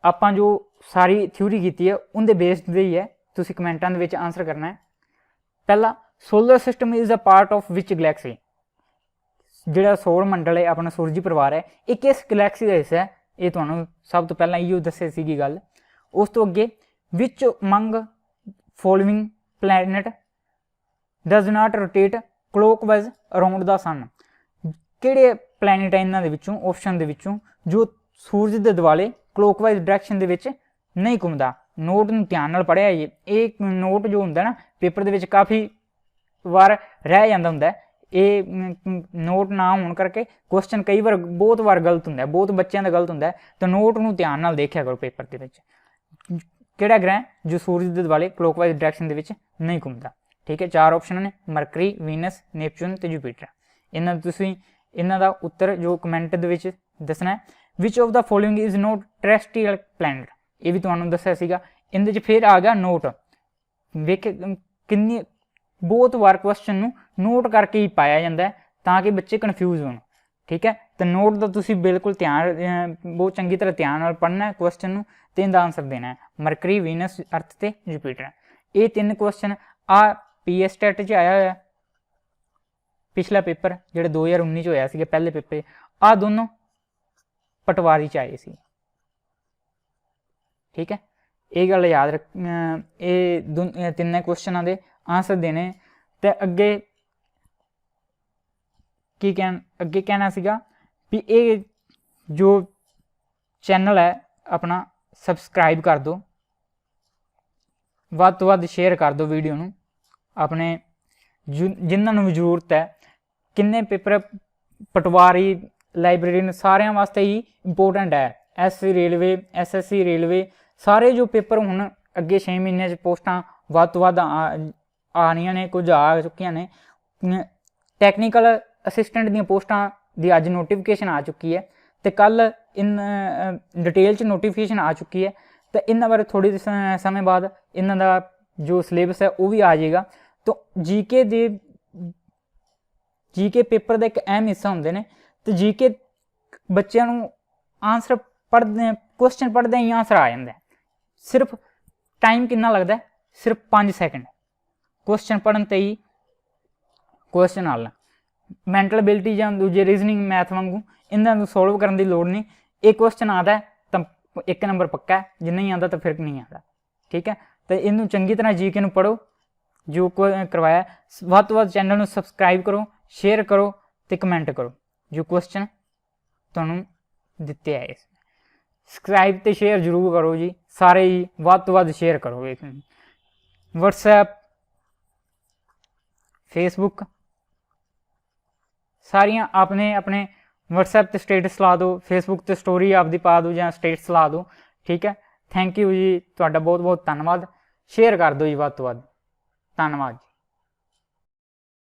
ਆਪਾਂ ਜੋ ਸਾਰੀ ਥਿਊਰੀ ਕੀਤੀ ਹੈ ਉਹਦੇ ਬੇਸਡ ਦੇ ਹੀ ਹੈ, ਤੁਸੀਂ ਕਮੈਂਟਾਂ ਦੇ ਵਿੱਚ ਆਨਸਰ ਕਰਨਾ ਹੈ। ਪਹਿਲਾ, solar system is a part of which galaxy? ਜਿਹੜਾ ਸੌਰ ਮੰਡਲ ਹੈ, ਆਪਣਾ ਸੂਰਜੀ ਪਰਿਵਾਰ ਹੈ, ਇਹ ਕਿਸ ਗਲੈਕਸੀ ਦਾ ਹਿੱਸਾ ਹੈ? ਇਹ ਤੁਹਾਨੂੰ ਸਭ ਤੋਂ ਪਹਿਲਾਂ ਇਹੋ ਦੱਸੇ ਸੀਗੀ ਗੱਲ। ਉਸ ਤੋਂ ਅੱਗੇ, which among following planet does not rotate clockwise around the sun. ਕਿਹੜੇ ਪਲੈਨਟ ਹੈ ਇਹਨਾਂ ਦੇ ਵਿੱਚੋਂ ਆਪਸ਼ਨ ਦੇ ਵਿੱਚੋਂ ਜੋ ਸੂਰਜ ਦੇ ਦੁਆਲੇ ਕਲੋਕਵਾਈਜ਼ ਡਾਇਰੈਕਸ਼ਨ ਦੇ ਵਿੱਚ ਨਹੀਂ ਘੁੰਮਦਾ। ਨੋਟ ਨੂੰ ਧਿਆਨ ਨਾਲ ਪੜ੍ਹਿਆ ਜੀ, ਇਹ ਨੋਟ ਜੋ ਹੁੰਦਾ ਨਾ ਪੇਪਰ ਦੇ ਵਿੱਚ ਕਾਫੀ ਵਾਰ ਰਹਿ ਜਾਂਦਾ ਹੁੰਦਾ। ਇਹ ਨੋਟ ਨਾ ਹੋਣ ਕਰਕੇ ਕੁਐਸਚਨ ਕਈ ਵਾਰ ਬਹੁਤ ਵਾਰ ਗਲਤ ਹੁੰਦਾ, ਬਹੁਤ ਬੱਚਿਆਂ ਦਾ ਗਲਤ ਹੁੰਦਾ, ਤਾਂ ਨੋਟ ਨੂੰ ਧਿਆਨ ਨਾਲ ਦੇਖਿਆ ਕਰੋ ਪੇਪਰ ਦੇ ਵਿੱਚ। ਕਿਹੜਾ ਗ੍ਰਹਿ ਜੋ ਸੂਰਜ ਦੇ ਦੁਆਲੇ ਕਲੋਕਵਾਈਜ਼ ਡਾਇਰੈਕਸ਼ਨ ਦੇ ਵਿੱਚ ਨਹੀਂ ਘੁੰਮਦਾ। ਠੀਕ ਹੈ, 4 ਆਪਸ਼ਨ ਨੇ, ਮਰਕਰੀ, ਵੀਨਸ, ਨੈਪਚੂਨ ਤੇ ਜੁਪੀਟਰ। ਇਹਨਾਂ ਤੁਸੀਂ ਇਹਨਾਂ ਦਾ ਉੱਤਰ ਜੋ ਕਮੈਂਟ ਦੇ ਵਿੱਚ ਦੱਸਣਾ ਹੈ। Which of the following is not terrestrial planet, ਇਹ ਵੀ ਤੁਹਾਨੂੰ ਦੱਸਿਆ ਸੀਗਾ। ਇਹਦੇ 'ਚ ਫਿਰ ਆ ਗਿਆ ਨੋਟ। ਵੇਖ ਕਿੰਨੀ ਬਹੁਤ ਵਾਰ ਕੁਐਸਚਨ ਨੂੰ ਨੋਟ ਕਰਕੇ ਹੀ ਪਾਇਆ ਜਾਂਦਾ ਤਾਂ ਕਿ ਬੱਚੇ ਕਨਫਿਊਜ਼ ਹੋਣ। ਠੀਕ ਹੈ, ਤਾਂ ਨੋਟ ਦਾ ਤੁਸੀਂ ਬਿਲਕੁਲ ਧਿਆਨ ਬਹੁਤ ਚੰਗੀ ਤਰ੍ਹਾਂ ਧਿਆਨ ਨਾਲ ਪੜ੍ਹਨਾ ਹੈ ਕੁਐਸਚਨ ਨੂੰ ਤੇ ਇਹਦਾ ਆਨਸਰ ਦੇਣਾ ਹੈ। ਮਰਕਰੀ, ਵੀਨਸ, ਅਰਥ ਤੇ ਜੁਪੀਟਰ। ਇਹ 3 ਕੁਐਸਚਨ ਆ ਪੀਐਸ ਟੈਟ 'ਚ ਆਇਆ ਹੋਇਆ ਪਿਛਲਾ ਪੇਪਰ ਜਿਹੜਾ 2019 'ਚ ਹੋਇਆ ਸੀਗਾ ਪਹਿਲੇ ਪੇਪਰ। ਆ ਦੋਨੋਂ ਪਟਵਾਰੀ 'ਚ ਆਏ ਸੀ। ਠੀਕ ਹੈ, ਇਹ ਗੱਲ ਯਾਦ ਰੱਖ। ਇਹ ਤਿੰਨੇ ਕੁਐਸਚਨਾਂ ਦੇ ਆਨਸਰ ਦੇਣੇ। ਤੇ ਅੱਗੇ ਅੱਗੇ ਕਹਿਣਾ ਸੀਗਾ ਵੀ ਇਹ ਜੋ ਚੈਨਲ ਹੈ ਆਪਣਾ ਸਬਸਕ੍ਰਾਈਬ ਕਰ ਦਿਓ, ਵੱਧ ਤੋਂ ਵੱਧ ਸ਼ੇਅਰ ਕਰ ਦਿਓ ਵੀਡੀਓ ਨੂੰ ਆਪਣੇ ਜਿਨ੍ਹਾਂ ਨੂੰ ਵੀ ਜ਼ਰੂਰਤ ਹੈ। ਕਿੰਨੇ ਪੇਪਰ ਪਟਵਾਰੀ, ਲਾਇਬ੍ਰੇਰੀਅਨ ਸਾਰਿਆਂ ਵਾਸਤੇ ਹੀ ਇੰਪੋਰਟੈਂਟ ਹੈ। ਐਸਸੀ ਰੇਲਵੇ, ਐਸਐਸਸੀ ਰੇਲਵੇ ਸਾਰੇ ਜੋ ਪੇਪਰ ਹੁਣ ਅੱਗੇ 6 ਮਹੀਨਿਆਂ 'ਚ ਪੋਸਟਾਂ ਵੱਧ ਤੋਂ ਵੱਧ ਆਉਣੀਆਂ ਨੇ, ਕੁਝ ਆ ਚੁੱਕੀਆਂ ਨੇ। ਟੈਕਨੀਕਲ ਅਸਿਸਟੈਂਟ ਦੀਆਂ ਪੋਸਟਾਂ ਦੀ ਅੱਜ ਨੋਟੀਫਿਕੇਸ਼ਨ ਆ ਚੁੱਕੀ ਹੈ ਤੇ ਕੱਲ ਡਿਟੇਲ 'ਚ ਨੋਟੀਫਿਕੇਸ਼ਨ ਆ ਚੁੱਕੀ ਹੈ। ਤਾਂ ਇਹਨਾਂ ਬਾਰੇ ਥੋੜ੍ਹੇ ਸਮੇਂ ਬਾਅਦ ਇਹਨਾਂ ਦਾ ਜੋ ਸਿਲੇਬਸ ਹੈ ਉਹ ਵੀ ਆ ਜਾਏਗਾ। ਤਾਂ ਜੀਕੇ ਪੇਪਰ ਦਾ ਇੱਕ ਅਹਿਮ ਹਿੱਸਾ ਹੁੰਦੇ ਨੇ। ਤੇ ਜੀਕੇ ਬੱਚਿਆਂ ਨੂੰ ਆਨਸਰ ਪੜ੍ਹਦੇ ਕੁਐਸਚਨ ਪੜ੍ਹਦੇ ਹੀ ਆਨਸਰ ਆ ਜਾਂਦਾ। ਸਿਰਫ ਟਾਈਮ ਕਿੰਨਾ ਲੱਗਦਾ? ਸਿਰਫ 5 ਸੈਕਿੰਡ ਕੁਐਸਚਨ ਪੜ੍ਹਨ ਤੇ ਹੀ ਕੁਐਸਚਨ ਹੱਲ। ਮੈਂਟਲ ਐਬਿਲਿਟੀ ਜਾਂ ਦੂਜੇ ਰੀਜ਼ਨਿੰਗ, ਮੈਥ ਵਾਂਗੂ ਇਹਨਾਂ ਨੂੰ ਸੋਲਵ ਕਰਨ ਦੀ ਲੋੜ ਨਹੀਂ। ਇਹ ਕੁਐਸਚਨ ਆਉਂਦਾ ਤਾਂ 1 ਨੰਬਰ ਪੱਕਾ ਹੈ, ਜੇ ਨਹੀਂ ਆਉਂਦਾ ਤਾਂ ਫਿਰ ਨਹੀਂ ਆਉਂਦਾ। ਠੀਕ ਹੈ, ਤੇ ਇਹਨੂੰ ਚੰਗੀ ਤਰ੍ਹਾਂ ਜੀਕੇ ਨੂੰ ਪੜ੍ਹੋ ਜੋ ਕਰਵਾਇਆ। ਵੱਧ ਤੋਂ ਵੱਧ ਚੈਨਲ ਨੂੰ ਸਬਸਕ੍ਰਾਈਬ ਕਰੋ, ਸ਼ੇਅਰ ਕਰੋ ਤੇ ਕਮੈਂਟ ਕਰੋ ਜੋ ਕੁਐਸਚਨ ਤੁਹਾਨੂੰ ਦਿੱਤੇ ਹੈ। ਸਬਸਕ੍ਰਾਈਬ ਤੇ ਸ਼ੇਅਰ ਜ਼ਰੂਰ ਕਰੋ ਜੀ, ਸਾਰੇ ਹੀ ਵੱਧ ਤੋਂ ਵੱਧ ਸ਼ੇਅਰ ਕਰੋ। ਵਟਸਐਪ, ਫੇਸਬੁੱਕ ਸਾਰੀਆਂ ਆਪਣੇ ਵਟਸਐਪ ਤੇ ਸਟੇਟਸ ਲਾ ਦਿਓ, ਫੇਸਬੁੱਕ ਤੇ ਸਟੋਰੀ ਆਪਦੀ ਪਾ ਦਿਓ ਜਾਂ ਸਟੇਟਸ ਲਾ ਦਿਓ। ਠੀਕ ਹੈ, ਥੈਂਕ ਯੂ ਜੀ, ਤੁਹਾਡਾ ਬਹੁਤ ਬਹੁਤ ਧੰਨਵਾਦ। ਸ਼ੇਅਰ ਕਰ ਦਿਓ ਜੀ ਵੱਧ ਤੋਂ ਵੱਧ। ਧੰਨਵਾਦ ਜੀ।